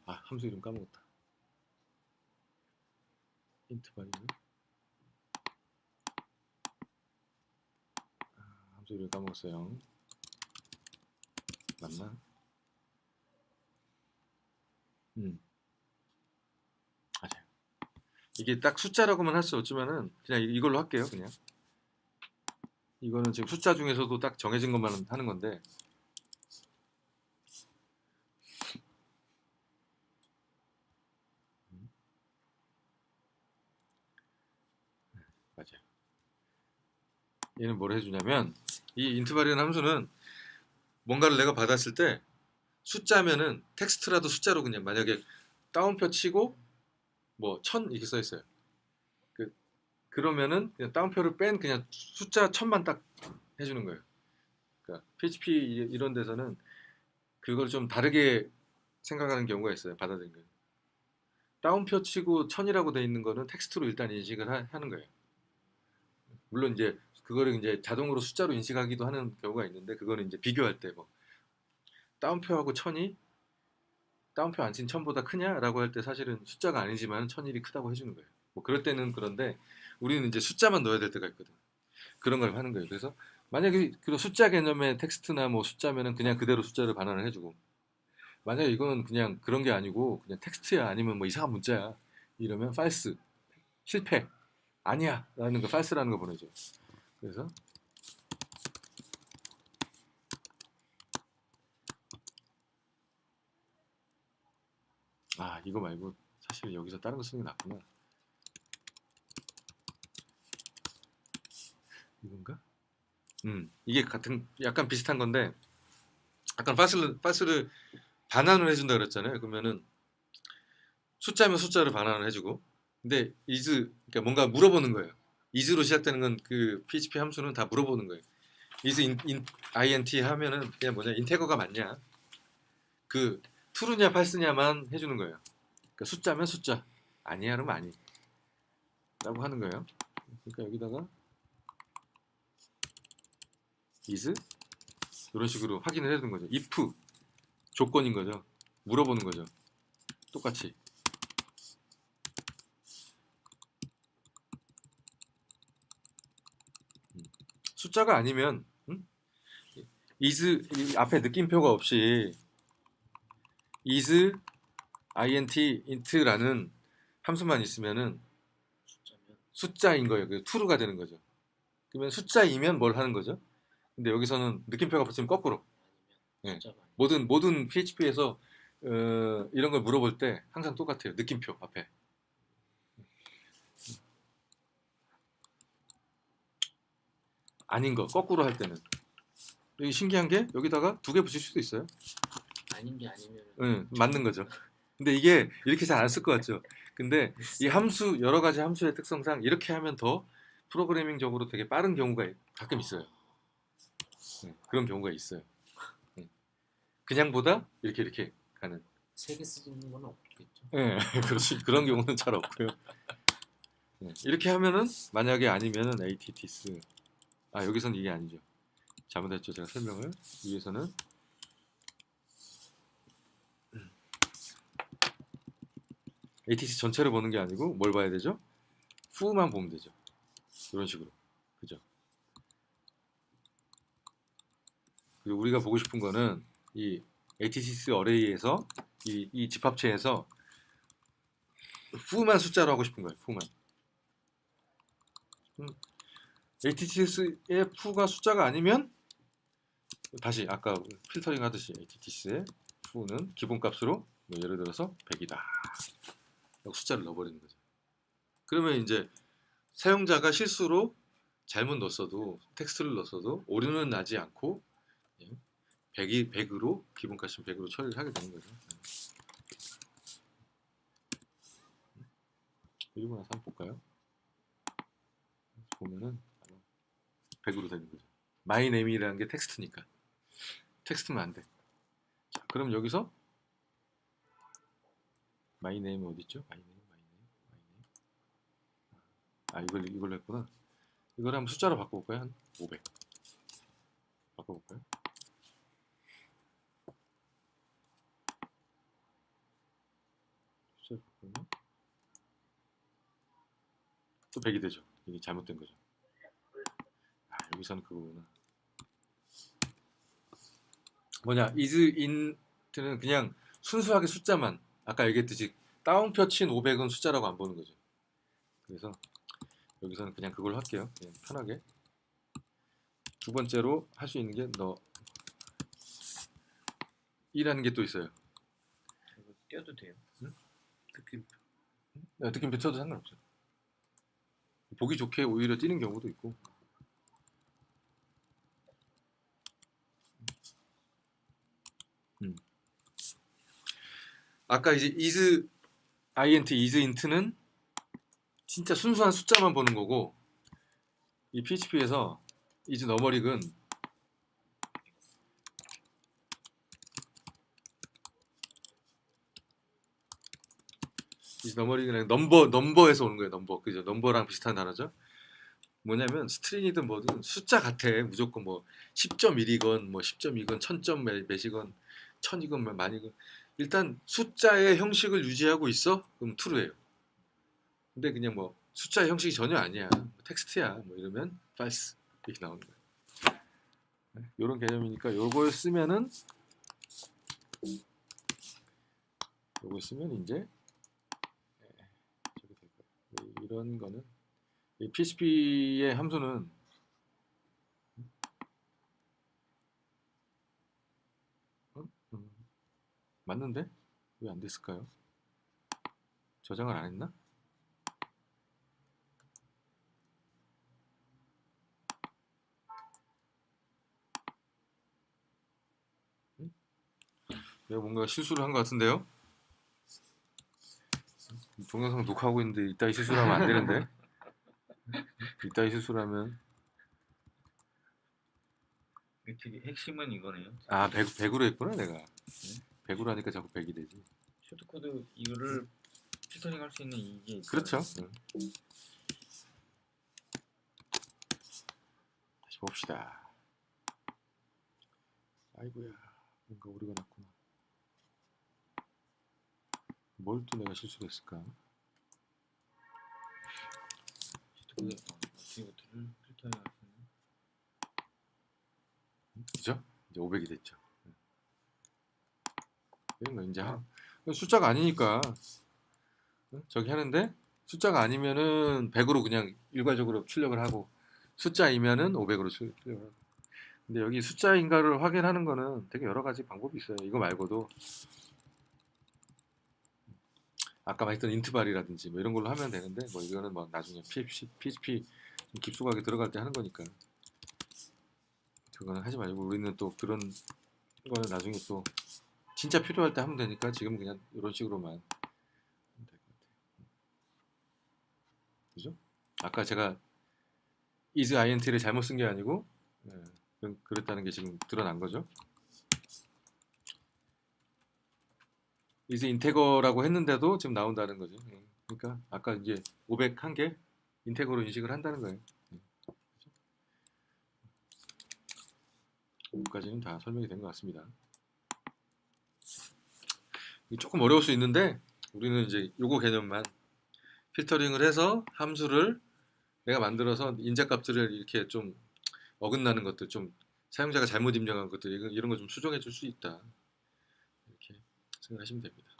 함수 이름 까먹었다. int 발음 함수 이름 까먹었어요. 맞나? 맞아요. 이게 딱 숫자라고만 할 수 없지만은 그냥 이걸로 할게요. 그냥 이거는 지금 숫자 중에서도 딱 정해진 것만 하는 건데 얘는 뭘 해주냐면 이 인트바리언 함수는 뭔가를 내가 받았을 때 숫자면은 텍스트라도 숫자로 그냥 만약에 따옴표 치고 뭐 1000 이렇게 써 있어요. 그러면은 그냥 따옴표를 뺀 그냥 숫자 1000만 딱 해주는 거예요. 그러니까 PHP 이런 데서는 그걸 좀 다르게 생각하는 경우가 있어요. 받아들이는 거. 따옴표 치고 1000이라고 돼 있는 거는 텍스트로 일단 인식을 하는 거예요. 물론 이제 그거를 이제 자동으로 숫자로 인식하기도 하는 경우가 있는데 그거는 이제 비교할 때 뭐 따옴표하고 1000이 따옴표 안 친 1000보다 크냐라고 할 때 사실은 숫자가 아니지만 1001이 크다고 해주는 거예요. 뭐 그럴 때는 그런데 우리는 이제 숫자만 넣어야 될 때가 있거든. 그런 걸 하는 거예요. 그래서 만약에 그 숫자 개념의 텍스트나 뭐 숫자면은 그냥 그대로 숫자를 반환을 해주고 만약에 이거는 그냥 그런 게 아니고 그냥 텍스트야 아니면 뭐 이상한 문자야 이러면 false 실패 아니야 라는 거 false라는 거 보내줘. 그래서 아 이거 말고 사실 여기서 다른 거 쓰는 게 낫구나. 이건가? 이게 같은 약간 비슷한 건데 약간 false를 반환을 해준다 그랬잖아요. 그러면은 숫자면 숫자를 반환을 해주고 근데 is 그러니까 뭔가 물어보는 거예요. is로 시작되는 건 그 PHP 함수는 다 물어보는 거예요. is int 하면은 그냥 뭐냐 인테거가 맞냐 그 true냐 false냐만 해주는 거예요. 그러니까 숫자면 숫자 아니야 그러면 아니 라고 하는 거예요. 그러니까 여기다가 is 이런 식으로 확인을 해주는 거죠. if 조건인 거죠. 물어보는 거죠. 똑같이 숫자가 아니면 is 앞에 느낌표가 없이 is int int라는 함수만 있으면은 숫자면 숫자인 거예요. 그 true가 되는 거죠. 그러면 숫자이면 뭘 하는 거죠? 근데 여기서는 느낌표가 붙으면 거꾸로. 아니면 예. 숫자가 아니면 모든 PHP에서 이런 걸 물어볼 때 항상 똑같아요. 느낌표 앞에. 아닌 거 거꾸로 할 때는 여기 신기한 게 여기다가 두 개 붙일 수도 있어요. 아닌 게 아니면 맞는 거죠. 근데 이게 이렇게 잘 안 쓸 것 같죠. 근데 이 함수 여러 가지 함수의 특성상 이렇게 하면 더 프로그래밍적으로 되게 빠른 경우가 가끔 있어요. 그런 경우가 있어요. 그냥보다 이렇게 가는. 세개 쓰는 건 없겠죠. 네, 그런 경우는 잘 없고요. 이렇게 하면은 만약에 아니면은 ATTS 여기선 이게 아니죠. 잘못했죠. 제가 설명을 위해서는 ATTS 전체를 보는 게 아니고 뭘 봐야 되죠? f만 보면 되죠. 이런 식으로. 그죠? 그리고 우리가 보고 싶은 거는 이 ATTS 어레이에서 이 집합체에서 f만 숫자로 하고 싶은 거예요. f만. ATTS의 f가 숫자가 아니면 다시 아까 필터링 하듯이 ATTS의 f는 기본값으로 뭐 예를 들어서 100이다. 숫자를 넣어버리는 거죠. 그러면 이제 사용자가 실수로 잘못 넣었어도 텍스트를 넣었어도 오류는 나지 않고 100으로 기본값은 100으로 처리를 하게 되는 거죠. 그리고 나서 한번 볼까요? 보면은 100으로 되는 거죠. my name이라는 게 텍스트니까 텍스트면 안 돼. 자, 그럼 여기서 my name 어디 있죠? my name. 이걸로 했구나. 이걸 한번 숫자로 바꿔볼까요? 한 500. 바꿔볼까요? 숫자로 바꾸면 또 100이 되죠. 이게 잘못된 거죠. 여기서는 그거구나. 뭐냐, is int는 그냥 순수하게 숫자만 아까 얘기했듯이 따옴표 친 500은 숫자라고 안 보는 거죠. 그래서 여기서는 그냥 그걸 할게요. 그냥 편하게. 두 번째로 할 수 있는 게 이라는 게 또 있어요. 이거 띄워도 돼요? 느낌표. 느낌표 쳐도 상관없어요. 보기 좋게 오히려 띄는 경우도 있고. 아까 이제 is int is int는 진짜 순수한 숫자만 보는 거고, 이 PHP에서 is numeric은 is numeric은 넘버에서 오는 거예요. 넘버, 그죠? 넘버랑 비슷한 단어죠. 뭐냐면 스트링이든 뭐든 숫자 같아. 무조건 뭐 10.1이건 뭐 10.2건 1000점 몇이건 1000이건 만이건 일단 숫자의 형식을 유지하고 있어? 그럼 true예요. 근데 그냥 뭐 숫자의 형식이 전혀 아니야. 뭐 텍스트야. 뭐 이러면 false 이렇게 나오는 거예요. 이런 개념이니까 요걸 쓰면은 요걸 쓰면 이제 저기 될 거예요. 이런 거는 이 PHP의 함수는 맞는데 왜 안 됐을까요? 저장을 안 했나? 내가 뭔가 실수를 한 것 같은데요? 동영상 녹화하고 있는데 이따위 실수를 하면 안 되는데. 이따위 실수를 하면 되게 핵심은 이거네요. 아 100으로 했구나 내가. 100으로 하니까 자꾸 100이 되지. 쇼트코드 이거를 필터링 할 수 있는 이게 있어요. 그렇죠. 다시 봅시다. 아이고야 뭔가 오류가 났구나. 뭘 또 내가 실수를 했을까? 쇼트코드 어트리뷰트를 필터링 할 수 있는. 그죠? 이제 500이 됐죠. 이런 거 이제 숫자가 아니니까 저기 하는데 숫자가 아니면은 100으로 그냥 일괄적으로 출력을 하고 숫자이면은 500으로 출력을 하고. 근데 여기 숫자인가를 확인하는 거는 되게 여러 가지 방법이 있어요. 이거 말고도 아까 말했던 인트발이라든지 뭐 이런 걸로 하면 되는데 뭐 이거는 뭐 나중에 PHP 좀 깊숙하게 들어갈 때 하는 거니까 그거는 하지 말고 우리는 또 그런 거는 나중에 또 진짜 필요할 때 하면 되니까 지금은 그냥 이런 식으로만 하면 될 것 같아요. 그죠? 아까 제가 is int를 잘못 쓴 게 아니고 그랬다는 게 지금 드러난 거죠. is 인테거라고 했는데도 지금 나온다는 거죠. 그러니까 아까 이제 501개 인테거로 인식을 한다는 거예요. 여기까지는 다 설명이 된 것 같습니다. 조금 어려울 수 있는데 우리는 이제 요거 개념만 필터링을 해서 함수를 내가 만들어서 인자값들을 이렇게 좀 어긋나는 것들, 좀 사용자가 잘못 입력한 것들 이런 거 좀 수정해 줄 수 있다. 이렇게 생각하시면 됩니다.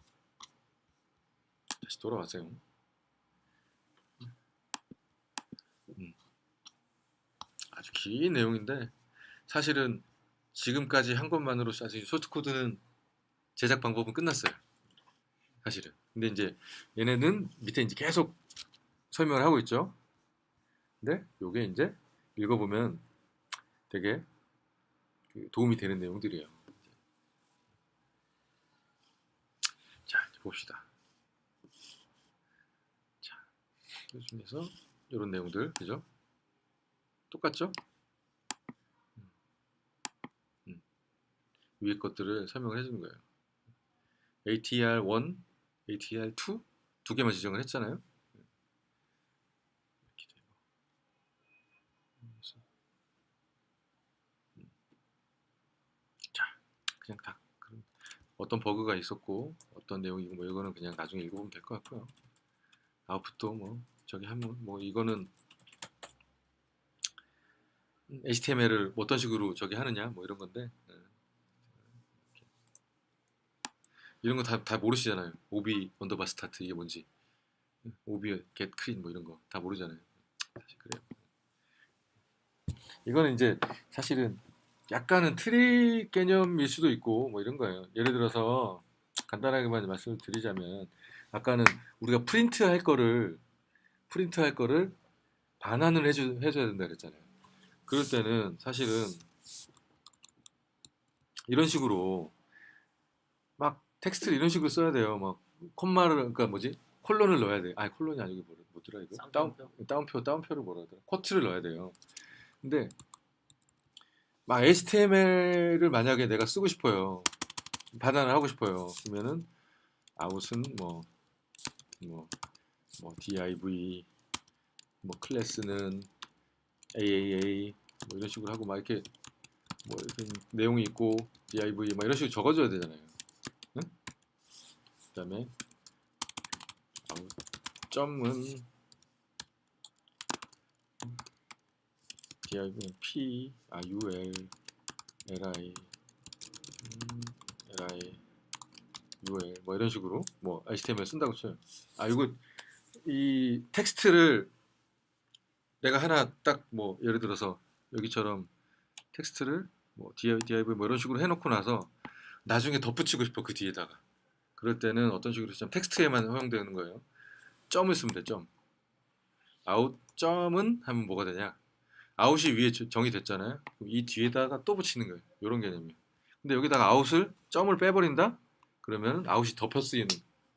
다시 돌아와세요. 아주 긴 내용인데 사실은 지금까지 한 것만으로 사실 소스코드는 제작 방법은 끝났어요. 사실은. 근데 이제 얘네는 밑에 이제 계속 설명을 하고 있죠. 근데 요게 이제 읽어보면 되게 도움이 되는 내용들이에요. 자, 이제 봅시다. 자, 그 중에서 이런 내용들, 그죠? 똑같죠? 위에 것들을 설명을 해주는 거예요. ATR1, ATR2 두 개만 지정을 했잖아요. 이렇게 되고. 자, 그냥 다 어떤 버그가 있었고 어떤 내용이고 뭐 이거는 그냥 나중에 읽어보면 될 것 같고요. 아웃풋도 뭐 저기 하면 뭐 이거는 HTML을 어떤 식으로 저기 하느냐 뭐 이런 건데 이런 거 다 모르시잖아요. 오비 언더바 스타트 이게 뭔지, 오비 get clean 뭐 이런 거 다 모르잖아요. 사실 그래요. 이거는 이제 사실은 약간은 트릭 개념일 수도 있고 뭐 이런 거예요. 예를 들어서 간단하게만 말씀을 드리자면 아까는 우리가 프린트 할 거를 반환을 해줘야 된다 그랬잖아요. 그럴 때는 사실은 이런 식으로 막 텍스트를 이런 식으로 써야 돼요. 막 콤마를 그러니까 뭐지? 콜론을 넣어야 돼. 아니 콜론이 아니고 뭐더라 이거? 다운표를 뭐라 하더라? 쿼트를 넣어야 돼요. 근데 막 HTML을 만약에 내가 쓰고 싶어요. 반환을 하고 싶어요. 그러면은 아웃은 뭐 div 뭐 클래스는 aaa 뭐 이런 식으로 하고 막 이렇게 뭐 이렇게 내용이 있고 div 막 이런 식으로 적어줘야 되잖아요. 응? 그다음에 아웃 점은 div는 p ul li li ul 뭐 이런 식으로 뭐 HTML 쓴다고 쳐요. 이거 이 텍스트를 내가 하나 딱 뭐 예를 들어서 여기처럼 텍스트를 뭐 div 뭐 이런 식으로 해놓고 나서 나중에 덧붙이고 싶어 그 뒤에다가. 그럴 때는 어떤 식으로 쓰냐면 텍스트에만 허용되는 거예요. 점을 쓰면 돼. 점. 아웃 점은 하면 뭐가 되냐? 아웃이 위에 정의됐잖아요. 그럼 이 뒤에다가 또 붙이는 거예요. 이런 개념이에요. 근데 여기다가 아웃을 점을 빼버린다? 그러면 아웃이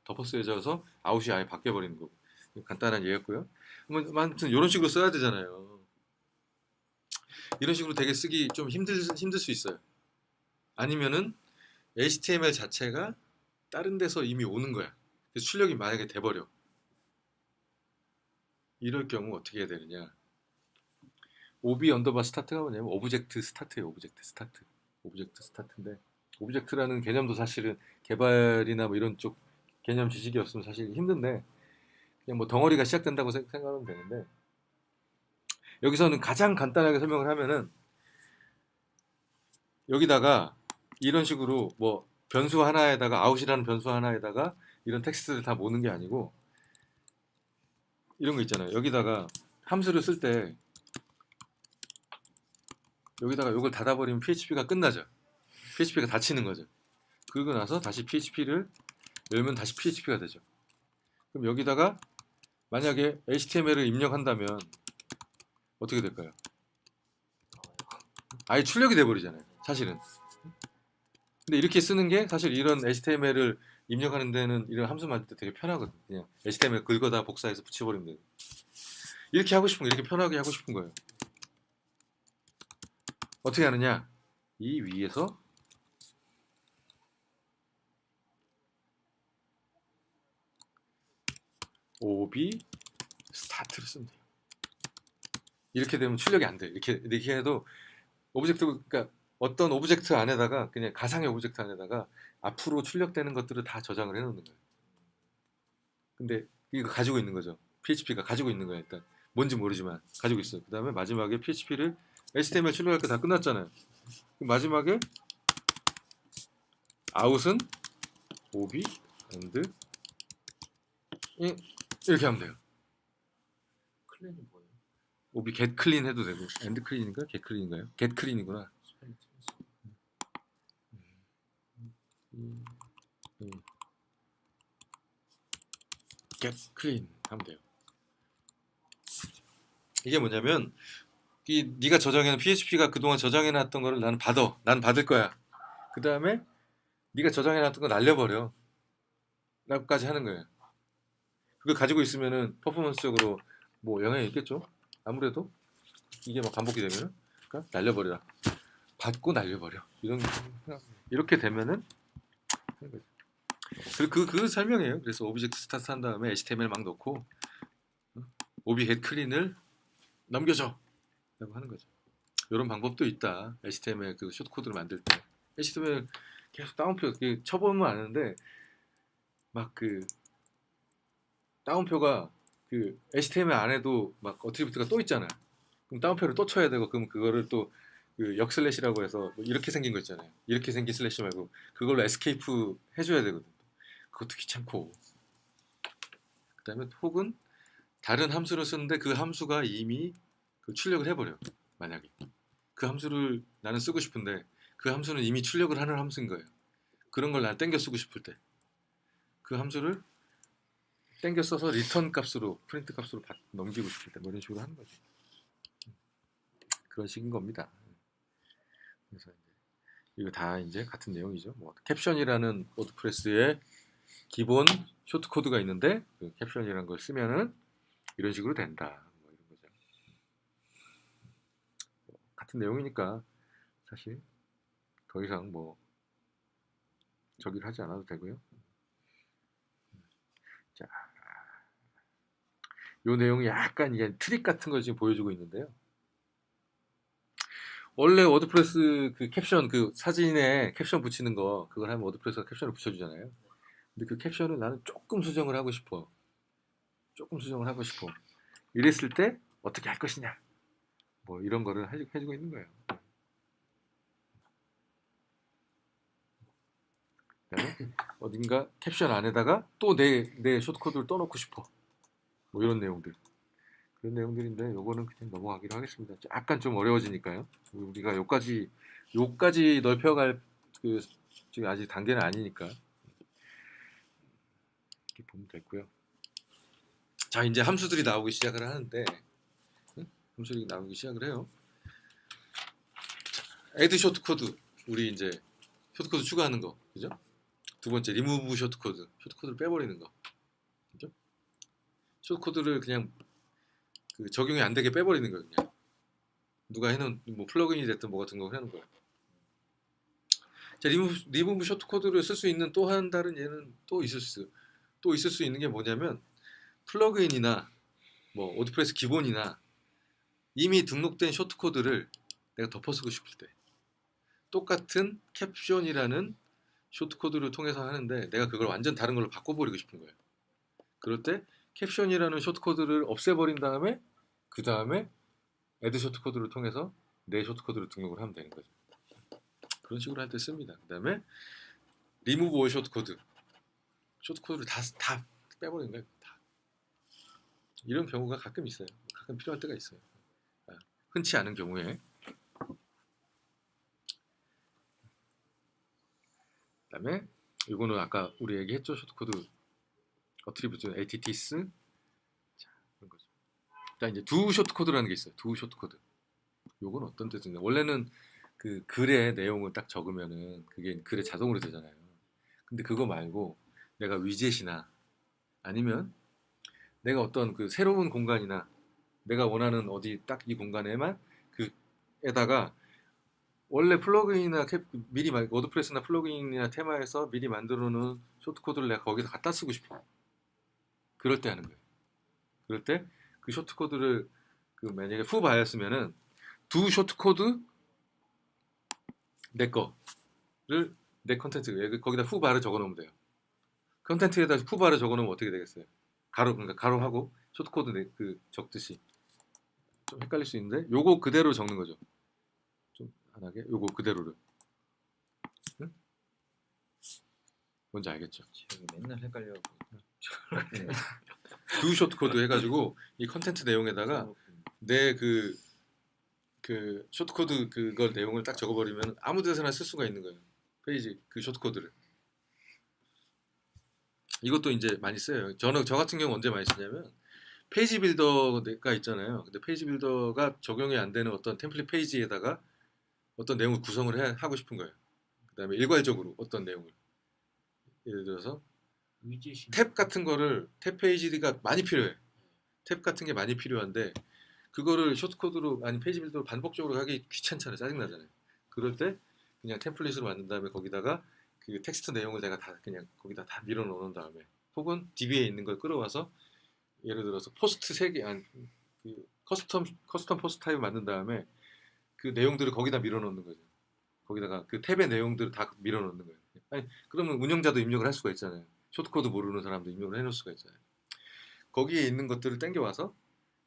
덮어쓰여져서 아웃이 아예 바뀌어버리는 거고. 간단한 예였고요. 아무튼 이런 식으로 써야 되잖아요. 이런 식으로 되게 쓰기 좀 힘들 수 있어요. 아니면은 HTML 자체가 다른 데서 이미 오는 거야. 그래서 출력이 만약에 돼버려. 이럴 경우 어떻게 해야 되느냐? ob 언더바 스타트가 뭐냐면 오브젝트 스타트예요. 오브젝트 스타트인데 오브젝트라는 개념도 사실은 개발이나 뭐 이런 쪽 개념 지식이 없으면 사실 힘든데 그냥 뭐 덩어리가 시작된다고 생각하면 되는데 여기서는 가장 간단하게 설명을 하면은 여기다가 이런 식으로 뭐 변수 하나에다가 아웃이라는 변수 하나에다가 이런 텍스트를 다 모는 게 아니고 이런 거 있잖아요. 여기다가 함수를 쓸 때 여기다가 이걸 닫아버리면 PHP가 끝나죠. PHP가 닫히는 거죠. 그러고 나서 다시 PHP를 열면 다시 PHP가 되죠. 그럼 여기다가 만약에 HTML을 입력한다면 어떻게 될까요? 아예 출력이 돼버리잖아요. 사실은. 근데 이렇게 쓰는 게 사실 이런 HTML을 입력하는 데는 이런 함수 만들 때 되게 편하거든요. 그냥 HTML 긁어다 복사해서 붙여버리면 돼요. 이렇게 하고 싶은 거, 이렇게 편하게 하고 싶은 거예요. 어떻게 하느냐? 이 위에서 ob 스타트를 쓰면 돼요. 이렇게 되면 출력이 안 돼요. 이렇게 해도 오브젝트, 그러니까 어떤 오브젝트 안에다가 그냥 가상의 오브젝트 안에다가 앞으로 출력되는 것들을 다 저장을 해놓는 거예요. 근데 이거 가지고 있는 거죠. PHP가 가지고 있는 거예요. 일단 뭔지 모르지만 가지고 있어요. 그 다음에 마지막에 PHP를 HTML 출력할 거 다 끝났잖아요. 마지막에 아웃은 ob and 이렇게 하면 돼요. 클랜이 뭐예요? ob get clean 해도 되고 and clean인가? get clean인가요? get clean이구나. 스펠링 틀렸어. get clean 하면 돼요. 이게 뭐냐면 네가 저장해놓은 PHP가 그동안 저장해놨던 거를 나는 받아. 난 받을 거야. 그 다음에 네가 저장해놨던 거 날려버려. 라고까지 하는 거예요. 그걸 가지고 있으면은 퍼포먼스적으로 뭐 영향이 있겠죠. 아무래도 이게 막 반복이 되면은 그러니까 날려버려라. 받고 날려버려. 이렇게 되면은 그 설명이에요. 그래서 오브젝트 스타트 한 다음에 HTML 막 넣고 ob get clean을 넘겨줘 라고 하는 거죠. 이런 방법도 있다. HTML 그 숏코드를 만들 때 HTML 계속 다운표 쳐보면 아는데 막 그 다운표가 그 HTML 안에도 막 어트리뷰트가 또 있잖아요. 그럼 다운표를 또 쳐야 되고 그럼 그거를 또 그 역슬래시라고 해서 뭐 이렇게 생긴 거 있잖아요. 이렇게 생긴 슬래시 말고 그걸로 에스케이프 해줘야 되거든. 그것도 귀찮고 그 다음에 혹은 다른 함수를 쓰는데 그 함수가 이미 그 출력을 해버려. 만약에 그 함수를 나는 쓰고 싶은데 그 함수는 이미 출력을 하는 함수인 거예요. 그런 걸 난 땡겨 쓰고 싶을 때 그 함수를 땡겨 써서 리턴 값으로 프린트 값으로 넘기고 싶을 때 뭐 이런 식으로 하는 거죠. 그런 식인 겁니다. 그래서 이제 이거 다 이제 같은 내용이죠. 뭐 캡션이라는 워드프레스의 기본 쇼트 코드가 있는데 그 캡션이라는 걸 쓰면은 이런 식으로 된다. 뭐 이런 거죠. 같은 내용이니까 사실 더 이상 뭐 저기를 하지 않아도 되고요. 자, 요 내용이 약간 이게 트릭 같은 걸 지금 보여주고 있는데요. 원래 워드프레스 그 캡션 그 사진에 캡션 붙이는 거 그걸 하면 워드프레스가 캡션을 붙여주잖아요. 근데 그 캡션을 나는 조금 수정을 하고 싶어. 조금 수정을 하고 싶어. 이랬을 때 어떻게 할 것이냐. 뭐 이런 거를 해주고 있는 거예요. 그다음에 어딘가 캡션 안에다가 또 내 쇼트코드를 떠놓고 싶어. 뭐 이런 내용들. 그런 내용들인데 요거는 그냥 넘어가기로 하겠습니다. 약간 좀 어려워지니까요. 우리가 요까지 넓혀갈 그 지금 아직 단계는 아니니까 이렇게 보면 됐고요. 자 이제 함수들이 나오기 시작을 하는데 함수들이 나오기 시작을 해요. add 쇼트코드 우리 이제 쇼트코드 추가하는 거 그죠? 두 번째 remove 쇼트코드 쇼트코드를 빼버리는 거 그죠? 쇼트코드를 그냥 그 적용이 안 되게 빼버리는 거예요. 그냥 누가 해놓은 뭐 플러그인이 됐든 뭐 같은 거 해놓은 거예요. 자, 리무브 쇼트코드를 쓸 수 있는 또 한 다른 예는 또 있을 수 있는 게 뭐냐면 플러그인이나 뭐 워드프레스 기본이나 이미 등록된 쇼트코드를 내가 덮어쓰고 싶을 때 똑같은 캡션이라는 쇼트코드를 통해서 하는데 내가 그걸 완전 다른 걸로 바꿔버리고 싶은 거예요. 그럴 때 캡션이라는 쇼트코드를 없애버린 다음에 그 다음에 애드 쇼트코드를 통해서 내 쇼트코드를 등록을 하면 되는 거죠. 그런 식으로 할 때 씁니다. 그 다음에 리무브 올 쇼트코드를 다 빼버리는 거예요. 다. 이런 경우가 가끔 있어요. 가끔 필요할 때가 있어요. 흔치 않은 경우에. 그 다음에 이거는 아까 우리 얘기했죠. 쇼트코드 어트리뷰트 ATTs 자, 그런 거죠. 일단 이제 두 쇼트코드라는 게 있어요. 두 쇼트코드. 요건 어떤 뜻인데 원래는 그 글의 내용을 딱 적으면은 그게 글에 자동으로 되잖아요. 근데 그거 말고 내가 위젯이나 아니면 내가 어떤 그 새로운 공간이나 내가 원하는 어디 딱 이 공간에만 그에다가 원래 플러그인이나 미리 워드프레스나 플러그인이나 테마에서 미리 만들어 놓은 쇼트코드를 내가 거기서 갖다 쓰고 싶어. 그럴 때 하는 거예요. 그럴 때 그 쇼트코드를 그 만약에 푸바였으면은 두 쇼트코드 내 거를 내 컨텐츠 거기다 푸바를 적어놓으면 돼요. 컨텐츠에다 푸바를 적어놓으면 어떻게 되겠어요? 그러니까 가로하고 쇼트코드 그 적듯이 좀 헷갈릴 수 있는데 요거 그대로 적는 거죠. 좀 안하게 요거 그대로를. 응? 뭔지 알겠죠? 지금 맨날 헷갈려. 두 쇼트코드 해가지고 이 컨텐츠 내용에다가 내 그 쇼트코드 그걸 내용을 딱 적어버리면 아무 데서나 쓸 수가 있는 거예요. 페이지 그 쇼트코드를. 이것도 이제 많이 써요. 저 같은 경우 언제 많이 쓰냐면 페이지 빌더가 있잖아요. 근데 페이지 빌더가 적용이 안 되는 어떤 템플릿 페이지에다가 어떤 내용을 구성을 하고 싶은 거예요. 그 다음에 일괄적으로 어떤 내용을 예를 들어서 탭 같은 거를 탭 페이지가 많이 필요해. 탭 같은 게 많이 필요한데 그거를 쇼트코드로 아니 페이지 빌더로 반복적으로 하기 귀찮잖아요. 짜증나잖아요. 그럴 때 그냥 템플릿으로 만든 다음에 거기다가 그 텍스트 내용을 내가 다 그냥 거기다 다 밀어 넣은 다음에 혹은 DB에 있는 걸 끌어와서 예를 들어서 포스트 3개 아니 그 커스텀 포스트 타입 만든 다음에 그 내용들을 거기다 밀어 넣는 거죠. 거기다가 그 탭의 내용들을 다 밀어 넣는 거예요. 아니 그러면 운영자도 입력을 할 수가 있잖아요. 쇼트코드 모르는 사람도 입력을 해놓을 수가 있잖아요. 거기에 있는 것들을 땡겨와서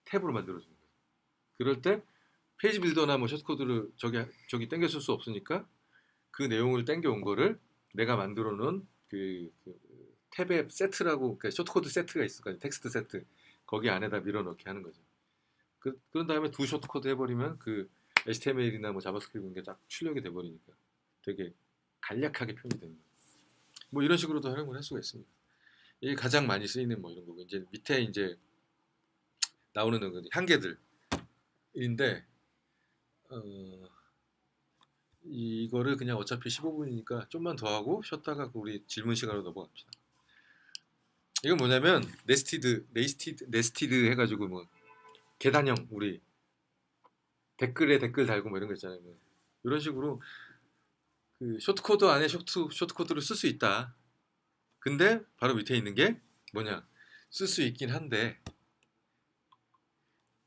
탭으로 만들어주는 거예요. 그럴 때 페이지 빌더나 뭐 쇼트코드를 저기 땡겼을 수 없으니까 그 내용을 땡겨온 거를 내가 만들어 놓은 그 탭의 세트라고 그러니까 쇼트코드 세트가 있을 거예요. 텍스트 세트 거기 안에다 밀어넣게 하는 거죠. 그런 다음에 두 쇼트코드 해버리면 그 HTML이나 뭐 자바스크립트 딱 출력이 돼버리니까 되게 간략하게 표현되는 거예요. 뭐 이런 식으로도 활용을 할 수가 있습니다. 이게 가장 많이 쓰이는 뭐 이런 거고 이제 밑에 이제 나오는 한계들인데 이거를 그냥 어차피 15분이니까 좀만 더 하고 쉬었다가 우리 질문 시간으로 넘어갑시다. 이건 뭐냐면 네스티드 해가지고 뭐 계단형 우리 댓글에 댓글 달고 뭐 이런 거 있잖아요. 뭐 이런 식으로 그 쇼트코드 안에 쇼트코드를 쓸 수 있다. 근데 바로 밑에 있는 게 뭐냐? 쓸 수 있긴 한데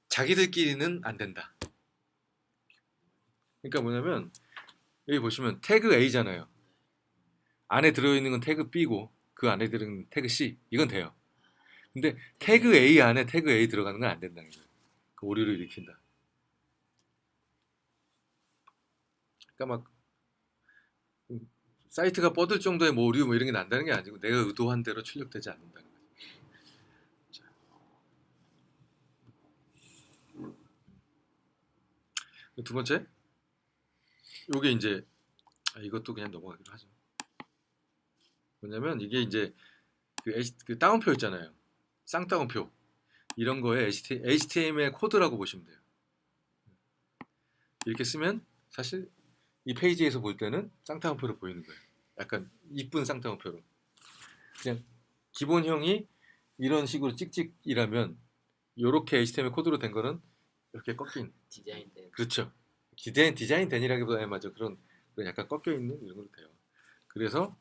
자기들끼리는 안 된다. 그러니까 뭐냐면 여기 보시면 태그 A잖아요. 안에 들어있는 건 태그 B고 그 안에 들어있는 태그 C 이건 돼요. 근데 태그 A 안에 태그 A 들어가는 건 안 된다는 거예요. 그 오류를 일으킨다. 그러니까 막 사이트가 뻗을 정도의 뭐 오류 뭐 이런 게 난다는 게 아니고 내가 의도한 대로 출력되지 않는다는 거죠. 자. 두 번째, 요게 이제 이것도 그냥 넘어가기로 하죠. 뭐냐면 이게 이제 그 따옴표 있잖아요. 쌍따옴표 이런 거에 HTML 코드라고 보시면 돼요. 이렇게 쓰면 사실 이 페이지에서 볼 때는 쌍따옴표로 보이는 거예요. 약간 이쁜 쌍따옴표로. 그냥 기본형이 이런 식으로 찍찍이라면 이렇게 HTML 코드로 된 거는 이렇게 꺾인. 디자인된. 그렇죠. 디자인 된이라기보다 맞아 그런 약간 꺾여 있는 이런 걸로 돼요. 그래서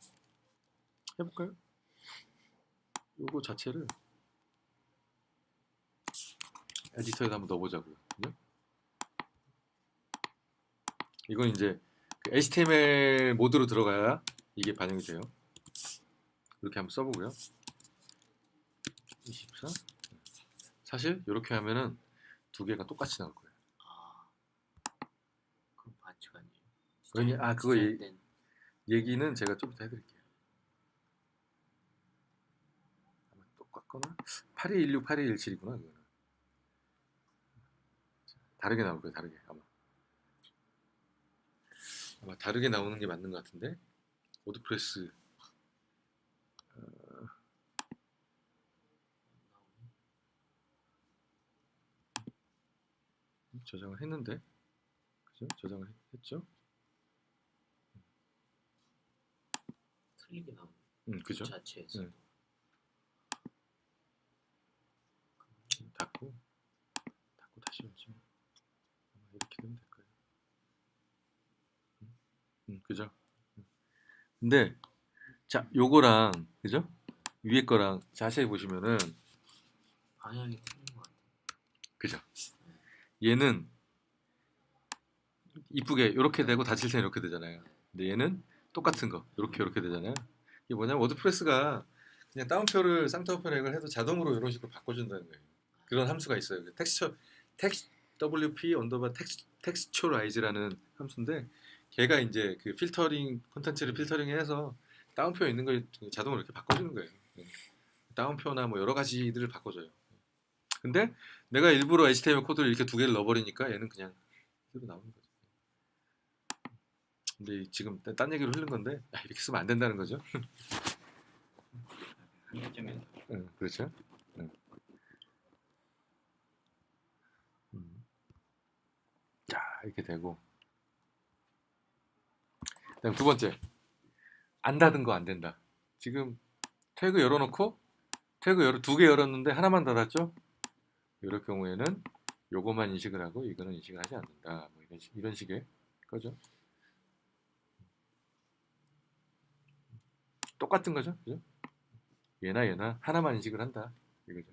해볼까요? 요거 자체를 에디터에다 한번 넣어보자고요. 그죠? 이건 이제 그 HTML 모드로 들어가야 이게 반영이 돼요. 이렇게 한번 써보고요. 24. 사실 이렇게 하면은 두 개가 똑같이 나올 거예요. 아, 그럼 반칙 아니에요? 그거 디자인된. 얘기는 제가 좀 이따 해드릴게요. 아마 똑같거나 8216, 8217이구나 그거는. 다르게 나올 거예요. 다르게 아마 다르게 나오는 게 맞는 것 같은데 워드프레스 저장을 했는데 그죠? 저장을 했죠? 틀리게 나오는. 그죠? 그 자체에서. 닫고 다시 열죠. 아마 이렇게 되면 될 거예요. 그죠? 근데 자 요거랑 그죠? 위에 거랑 자세히 보시면은 방향이 틀린 것 같아요. 그죠? 얘는 이쁘게 이렇게 되고 닫힐 때는 이렇게 되잖아요. 근데 얘는 똑같은 거 이렇게 되잖아요. 이게 뭐냐면 워드프레스가 그냥 따옴표를 쌍따옴표를 해도 자동으로 이런 식으로 바꿔준다는 거예요. 그런 함수가 있어요. WP 언더바 텍스처라이즈라는 함수인데 걔가 이제 그 필터링 콘텐츠를 필터링해서 따옴표에 있는 걸 자동으로 이렇게 바꿔주는 거예요. 따옴표나 뭐 여러 가지들을 바꿔줘요. 근데 내가 일부러 HTML 코드를 이렇게 두 개를 넣어버리니까 얘는 그냥 이대로 나오는 거죠. 근데 지금 딴 얘기로 흐른 건데 이렇게 쓰면 안 된다는 거죠. 한계점에서 그렇죠. 자 이렇게 되고 그다음 두 번째 안 닫은 거 안 된다. 지금 태그 열어놓고 태그 두 개 열었는데 하나만 닫았죠. 이럴 경우에는 요거만 인식을 하고 이거는 인식을 하지 않는다. 뭐 이런 식의 거죠. 똑같은 거죠. 그죠? 얘나 하나만 인식을 한다. 이거죠.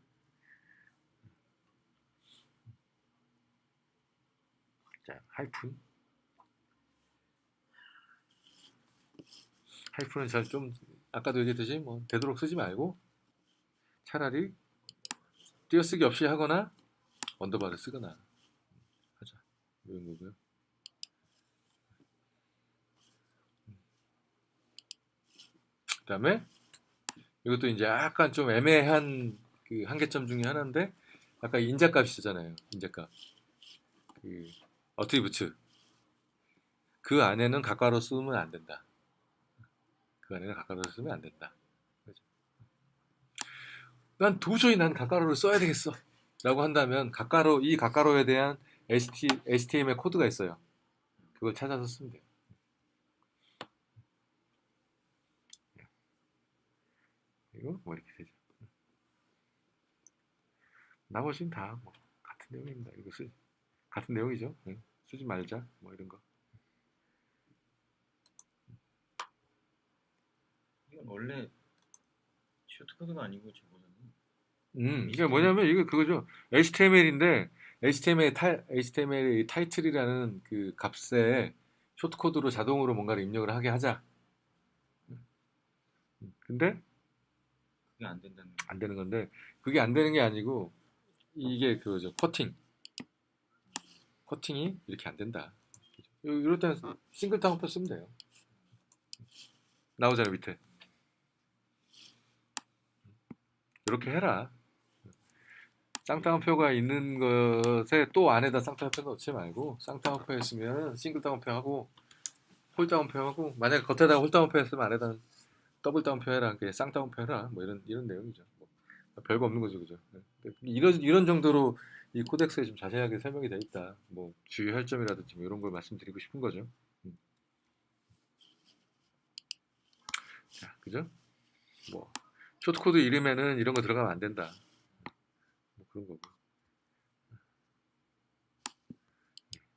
자, 하이픈은 잘 좀 아까도 얘기했듯이 뭐 되도록 쓰지 말고 차라리 띄어쓰기 없이 하거나 언더바를 쓰거나 하자. 이런 거고요. 그 다음에 이것도 이제 약간 좀 애매한 그 한계점 중에 하나인데 아까 인자값이잖아요. 인자값. 그 어트리뷰트. 그 안에는 가까로 쓰면 안 된다. 그 안에는 가까로 쓰면 안 된다. 그렇죠? 난 도저히 가까로를 써야 되겠어. 라고 한다면 이 가까로에 대한 HTML 코드가 있어요. 그걸 찾아서 쓰면 돼요. 그리고 뭐 이렇게 되죠. 나머지는 다 뭐 같은 내용입니다. 이거 같은 내용이죠. 쓰지 말자 뭐 이런 거. 이건 원래 쇼트코드가 아니고 저거잖아요. 그러니까 뭐냐면 이거 그거죠. HTML인데 HTML의 타이틀이라는 그 값에 쇼트코드로 자동으로 뭔가를 입력을 하게 하자. 근데 그게 안 된다는 거. 안 되는 건데 그게 안 되는 게 아니고 이게 그거죠. 커팅이 이렇게 안 된다. 이럴 때는 싱글 다운표 쓰면 돼요. 나오잖아요 밑에. 이렇게 해라. 쌍따옴표가 있는 것에 또 안에다 쌍따옴표 넣지 말고 쌍따옴표 했으면 싱글 따옴표 하고 홀 따옴표 하고 만약에 겉에다가 홀 따옴표 했으면 안에다 더블 따옴표 해라. 쌍따옴표 해라. 뭐 이런 내용이죠. 뭐 별거 없는 거죠, 그죠? 이런 정도로 이 코덱스에 좀 자세하게 설명이 되어 있다. 뭐 주의할 점이라든지 뭐 이런 걸 말씀드리고 싶은 거죠. 자, 그죠? 뭐 쇼트코드 이름에는 이런 거 들어가면 안 된다. 뭐 그런 거고.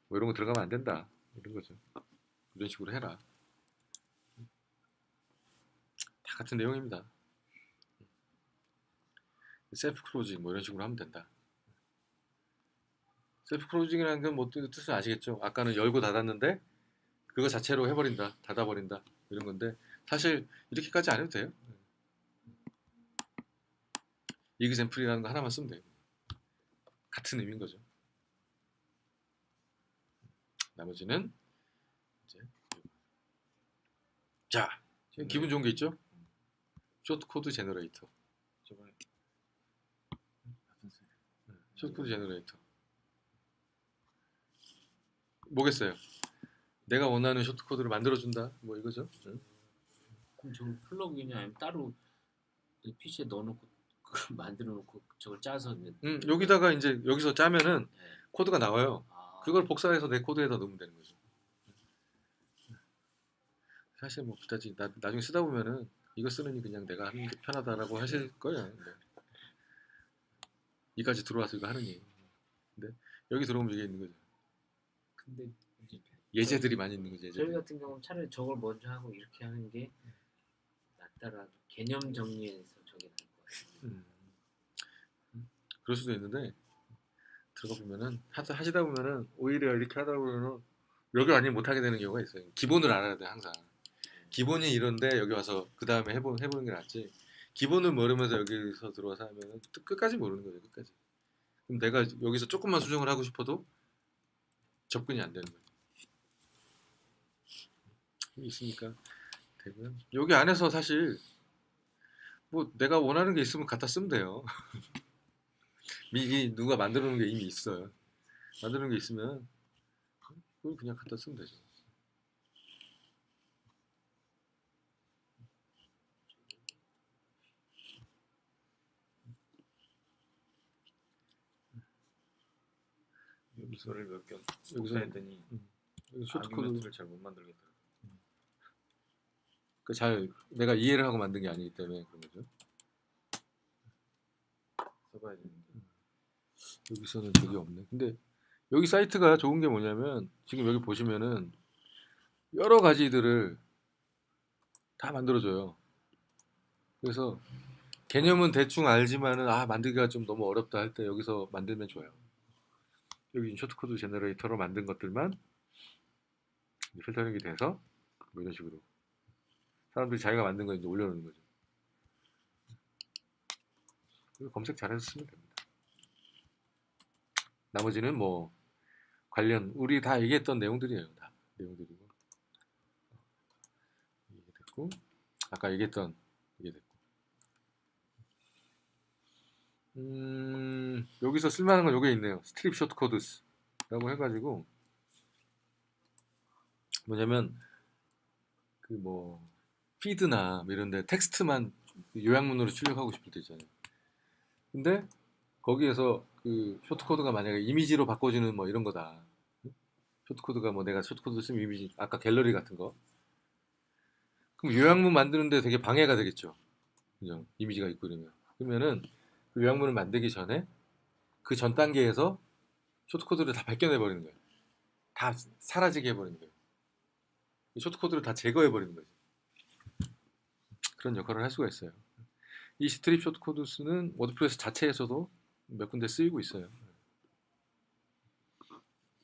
뭐 이런 거 들어가면 안 된다. 이런 거죠. 이런 식으로 해라. 다 같은 내용입니다. 셀프 클로징 뭐 이런 식으로 하면 된다. 셀프 클로징이라는 건 뭐 뜻은 아시겠죠? 아까는 열고 닫았는데 그거 자체로 해버린다, 닫아버린다 이런 건데 사실 이렇게까지 안 해도 돼요. 이그샘플이라는 거 하나만 쓰면 돼요. 같은 의미인 거죠. 나머지는 이제 자 지금 기분 좋은 게 있죠? 쇼트코드 제너레이터. 저번에 같은 소리. 쇼트코드 제너레이터. 뭐겠어요? 내가 원하는 쇼트코드를 만들어준다. 뭐 이거죠. 그럼 저 플러그인이 아니면 따로 PC에 넣어놓고 그걸 만들어놓고 저걸 짜서 여기다가 이제 여기서 짜면은 네. 코드가 나와요. 아, 그걸 복사해서 내 코드에다 넣으면 되는 거죠. 사실 뭐 그다지 나중에 쓰다 보면은 이거 쓰느니 그냥 내가 하는 게 편하다라고 하실 거예요. 네. 이까지 들어와서 이거 하느니. 근데 여기 들어오면 이게 있는 거죠. 근데 예제들이 많이 있는 거죠. 저희 예제들이. 같은 경우는 차라리 저걸 먼저 하고 이렇게 하는 게 낫더라도 개념 정리해서 저게 나을 것 같아요. 그럴 수도 있는데 들어가 보면은 하시다 보면은 오히려 이렇게 하다 보면은 여기 아니면 못 하게 되는 경우가 있어요. 기본을 알아야 돼 항상. 기본이 이런데 여기 와서 그 다음에 해보는 게 낫지. 기본을 모르면서 여기서 들어와서 하면은 끝까지 모르는 거죠. 끝까지. 그럼 내가 여기서 조금만 수정을 하고 싶어도 접근이 안 되는 거예요. 힘이 있으니까 되고요. 여기 안에서 사실 뭐 내가 원하는 게 있으면 갖다 쓰면 돼요. 미리 누가 만들어 놓은 게 이미 있어요. 만들어 놓은 게 있으면 그걸 그냥 갖다 쓰면 되죠. 여기서를 몇개 여기서 했더니 여기 쇼트코드 아규멘트를 잘 못 만들겠다. 잘 내가 이해를 하고 만든 게 아니기 때문에 그런 거죠. 써봐야 되는데. 여기서는 저게 없네. 근데 여기 사이트가 좋은 게 뭐냐면 지금 여기 보시면은 여러 가지들을 다 만들어줘요. 그래서 개념은 대충 알지만은 만들기가 좀 너무 어렵다 할 때 여기서 만들면 좋아요. 여기 쇼트코드 제너레이터로 만든 것들만 필터링이 돼서 뭐 이런 식으로 사람들이 자기가 만든 거 이제 올려놓는 거죠. 그리고 검색 잘해서 쓰면 됩니다. 나머지는 뭐 관련 우리 다 얘기했던 내용들이에요. 다 내용들이고 이게 됐고 아까 얘기했던 이게 됐고 여기서 쓸만한 건 요게 있네요. 스트립 쇼트코드스라고 해가지고 뭐냐면 그 뭐 피드나 이런데 텍스트만 요약문으로 출력하고 싶을 때 있잖아요. 근데 거기에서 그 쇼트코드가 만약에 이미지로 바꿔주는 뭐 이런 거다. 쇼트코드가 뭐 내가 쇼트코드 쓰면 이미지 아까 갤러리 같은 거. 그럼 요약문 만드는데 되게 방해가 되겠죠. 그죠? 이미지가 있고 그러면은 그 요약문을 만들기 전에 그 전 단계에서 쇼트코드를 다 벗겨내 버리는 거예요. 다 사라지게 해버리는 거예요. 쇼트코드를 다 제거해 버리는 거죠. 그런 역할을 할 수가 있어요. 이 스트립 쇼트코드스는 워드프레스 자체에서도 몇 군데 쓰이고 있어요.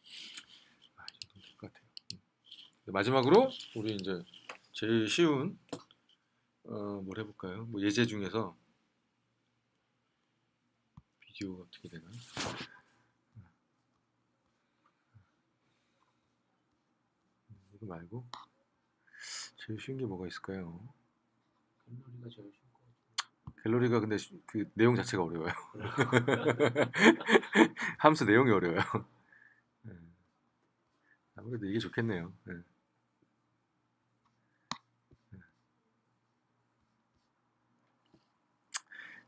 이 정도 될 것 같아요. 마지막으로 우리 이제 제일 쉬운 뭘 해볼까요? 뭐 예제 중에서 비디오가 어떻게 되나? 이거 말고 제일 쉬운 게 뭐가 있을까요? 갤러리가 제일 쉬울 것 갤러리가 근데 그 내용 자체가 어려워요. 함수 내용이 어려워요. 네. 아무래도 이게 좋겠네요. 네.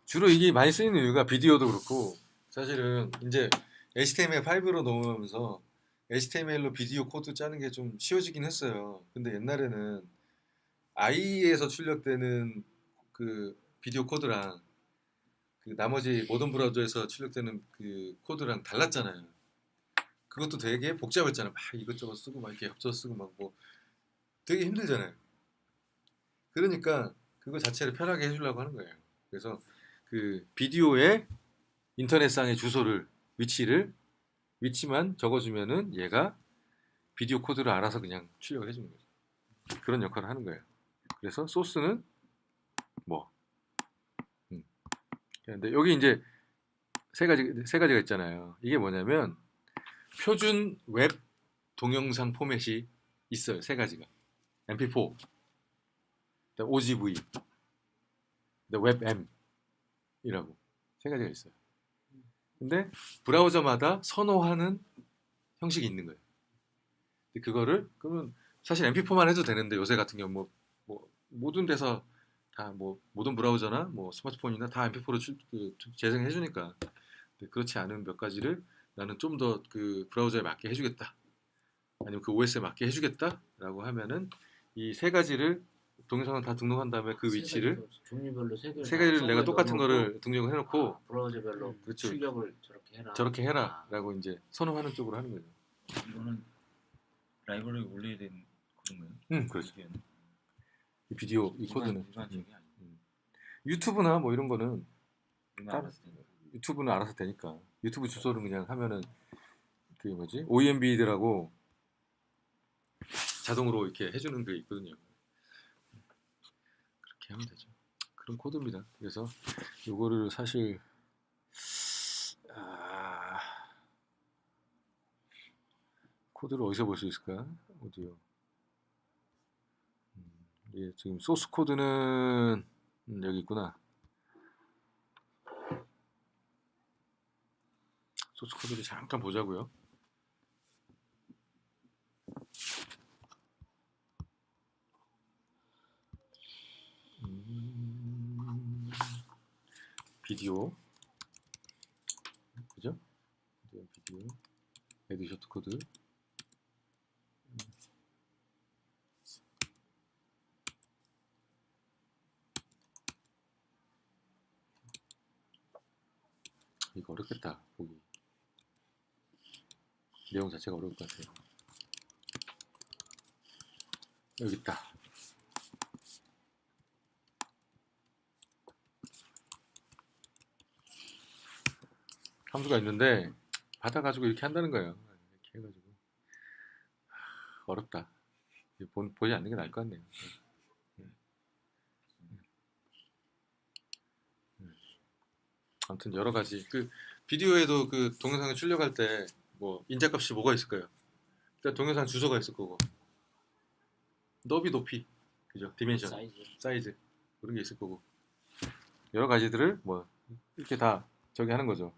주로 이게 많이 쓰이는 이유가 비디오도 그렇고 사실은 이제 HTML5로 넘어가면서 HTML로 비디오 코드 짜는 게 좀 쉬워지긴 했어요. 근데 옛날에는 IE에서 출력되는 그 비디오 코드랑 그 나머지 모든 브라우저에서 출력되는 그 코드랑 달랐잖아요. 그것도 되게 복잡했잖아요. 막 이것저것 쓰고 막 이렇게 합쳐 쓰고 막 뭐 되게 힘들잖아요. 그러니까 그거 자체를 편하게 해주려고 하는 거예요. 그래서 그 비디오의 인터넷상의 주소를 위치만 적어주면은 얘가 비디오 코드를 알아서 그냥 출력을 해주는 거죠. 그런 역할을 하는 거예요. 그래서 소스는 뭐 근데 여기 이제 세 가지가 있잖아요. 이게 뭐냐면 표준 웹 동영상 포맷이 있어요. 세 가지가 MP4, OGV, WebM이라고 세 가지가 있어요. 근데 브라우저마다 선호하는 형식이 있는 거예요. 근데 그거를 그러면 사실 MP4만 해도 되는데 요새 같은 경우 뭐 모든 데서 다 뭐 모든 브라우저나 뭐 스마트폰이나 다 MP4로 재생해 주니까 그렇지 않은 몇 가지를 나는 좀 더 그 브라우저에 맞게 해주겠다. 아니면 그 OS에 맞게 해주겠다라고 하면은 이 세 가지를 동영상을 다 등록한 다음에 그 위치를 종류별로 세 가지를 내가 똑같은 거를 등록을 해놓고 브라우저별로 그렇죠. 출력을 저렇게 해라. 저렇게 해라라고 이제 선호하는 쪽으로 하는 거죠. 이거는 라이브러리 올려야 되는 코드인가요? 그렇죠. 이 비디오 이 코드는 일반적이 아니고 유튜브나 뭐 이런 거는 우리만 알아서 되는 거예요. 유튜브는 알아서 되니까 유튜브 주소를 그냥 하면은 그 뭐지 OEMB들하고 자동으로 이렇게 해주는 게 있거든요. 그렇게 하면 되죠. 그런 코드입니다. 그래서 요거를 사실 코드를 어디서 볼 수 있을까? 어디요? 예, 지금 소스 코드는 여기 있구나. 소스 코드를 잠깐 보자고요. 비디오 그죠? 비디오 에디 쇼트 코드 이거 어렵겠다 보기 내용 자체가 어려울 것 같아요. 여기 있다. 함수가 있는데 받아가지고 이렇게 한다는 거예요. 이렇게 해가지고 어렵다. 보지 않는 게 나을 것 같네요. 아무튼 여러 가지 그 비디오에도 그 동영상을 출력할 때 뭐 인자값이 뭐가 있을까요? 일단 동영상 주소가 있을 거고 너비 높이 그죠? 디멘션 사이즈 그런 게 있을 거고 여러 가지들을 뭐 이렇게 다 저기 하는 거죠.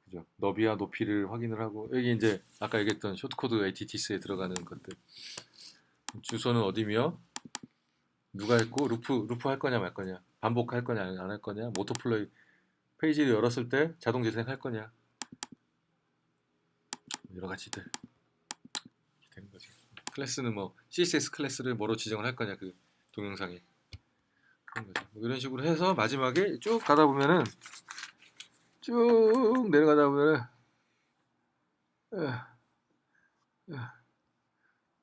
그죠? 너비와 높이를 확인을 하고 여기 이제 아까 얘기했던 쇼트코드 ATTS에 들어가는 것들 주소는 어디며 누가 했고 루프 할 거냐 말 거냐 반복할 거냐 안 할 거냐 오토플레이 페이지를 열었을 때 자동 재생할 거냐 여러 가지들 이렇게 되는 거죠. 클래스는 뭐 CSS 클래스를 뭐로 지정을 할 거냐 그 동영상에. 그런 거죠. 뭐 이런 식으로 해서 마지막에 쭉 가다 보면은 쭉 내려가다 보면은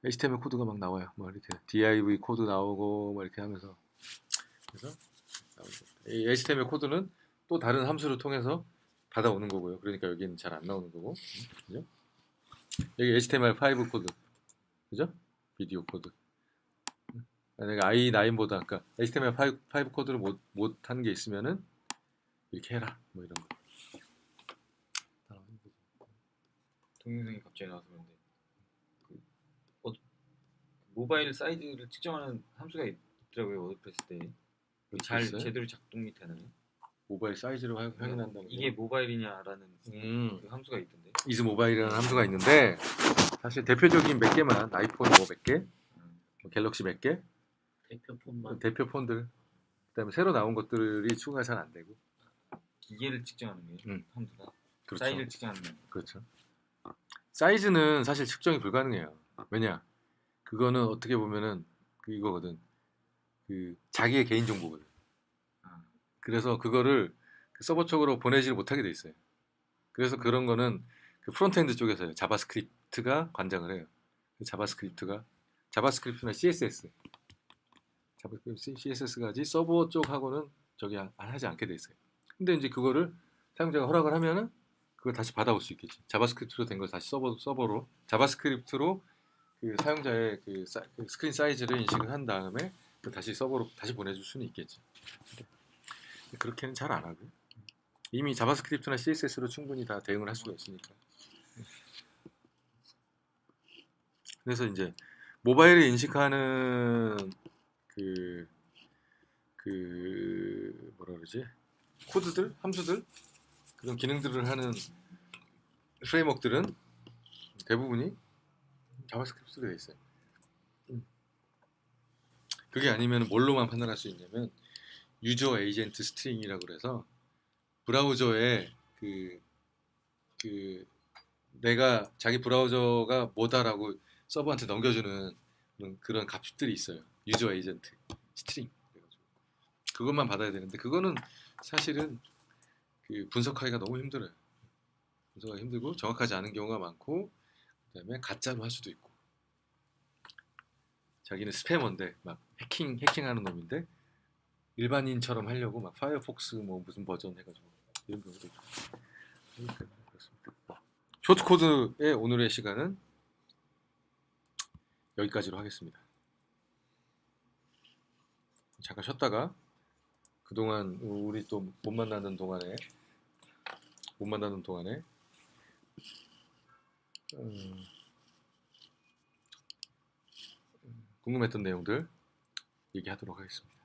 HTML 코드가 막 나와요. 뭐 이렇게 div 코드 나오고 뭐 이렇게 하면서 그래서 이 HTML 코드는 또 다른 함수를 통해서 받아오는 거고요. 그러니까 여기는 잘 안 나오는 거고, 그죠? 여기 HTML5 코드, 그죠? 비디오 코드. 만약에 i9보다 그러니까 HTML5 코드를 못한 게 있으면은 이렇게 해라, 뭐 이런 거. 동영상이 갑자기 나와서 그런데 그 모바일 사이즈를 측정하는 함수가 있더라고요. 워드프레스 때. 잘 워드프레스에? 제대로 작동이 되나요? 모바일 사이즈를 확인한다는 이게 게 모바일이냐라는 그 함수가 있던데. 이즈 모바일이라는 함수가 있는데 사실 대표적인 몇 개만 아이폰 뭐 몇 개, 뭐 갤럭시 몇 개, 대표 폰만 대표 폰들 그다음에 새로 나온 것들이 추가가 잘 안 되고 기계를 측정하는 게 함수가. 그렇죠. 사이즈를 측정하는 게. 그렇죠. 사이즈는 사실 측정이 불가능해요. 왜냐? 그거는 어떻게 보면은 이거거든. 그 자기의 개인 정보거든. 그래서 그거를 그 서버 쪽으로 보내지를 못하게 돼 있어요. 그래서 그런 거는 그 프론트엔드 쪽에서요. 자바스크립트가 관장을 해요. 자바스크립트나 CSS, CSS까지 서버 쪽하고는 저기 하지 않게 돼 있어요. 근데 이제 그거를 사용자가 허락을 하면은 그걸 다시 받아올 수 있겠지. 자바스크립트로 된 걸 다시 서버로 자바스크립트로 그 사용자의 그 스크린 사이즈를 인식을 한 다음에 다시 서버로 다시 보내줄 수는 있겠지. 근데 그렇게는 잘 안 하고 이미 자바스크립트나 CSS로 충분히 다 대응을 할 수가 있으니까. 그래서 이제 모바일을 인식하는 뭐라 그러지? 코드들, 함수들 그런 기능들을 하는 프레임워크들은 대부분이 자바스크립트로 되어 있어요. 그게 아니면 뭘로만 판단할 수 있냐면 유저 에이전트 스트링이라고 그래서 브라우저에 내가 자기 브라우저가 뭐다라고 서버한테 넘겨주는 그런 값들이 있어요. 유저 에이전트 스트링. 그것만 받아야 되는데 그거는 사실은 그 분석하기가 너무 힘들어요. 분석하기 힘들고 정확하지 않은 경우가 많고 그다음에 가짜로 할 수도 있고 자기는 스패머인데 막 해킹하는 놈인데 일반인처럼 하려고 막 파이어폭스 뭐 무슨 버전 해가지고 이런 경우도 있고 그렇습니다. 쇼트코드의 오늘의 시간은 여기까지로 하겠습니다. 잠깐 쉬었다가 그동안 우리 또 못 만나는 동안에 궁금했던 내용들 얘기하도록 하겠습니다.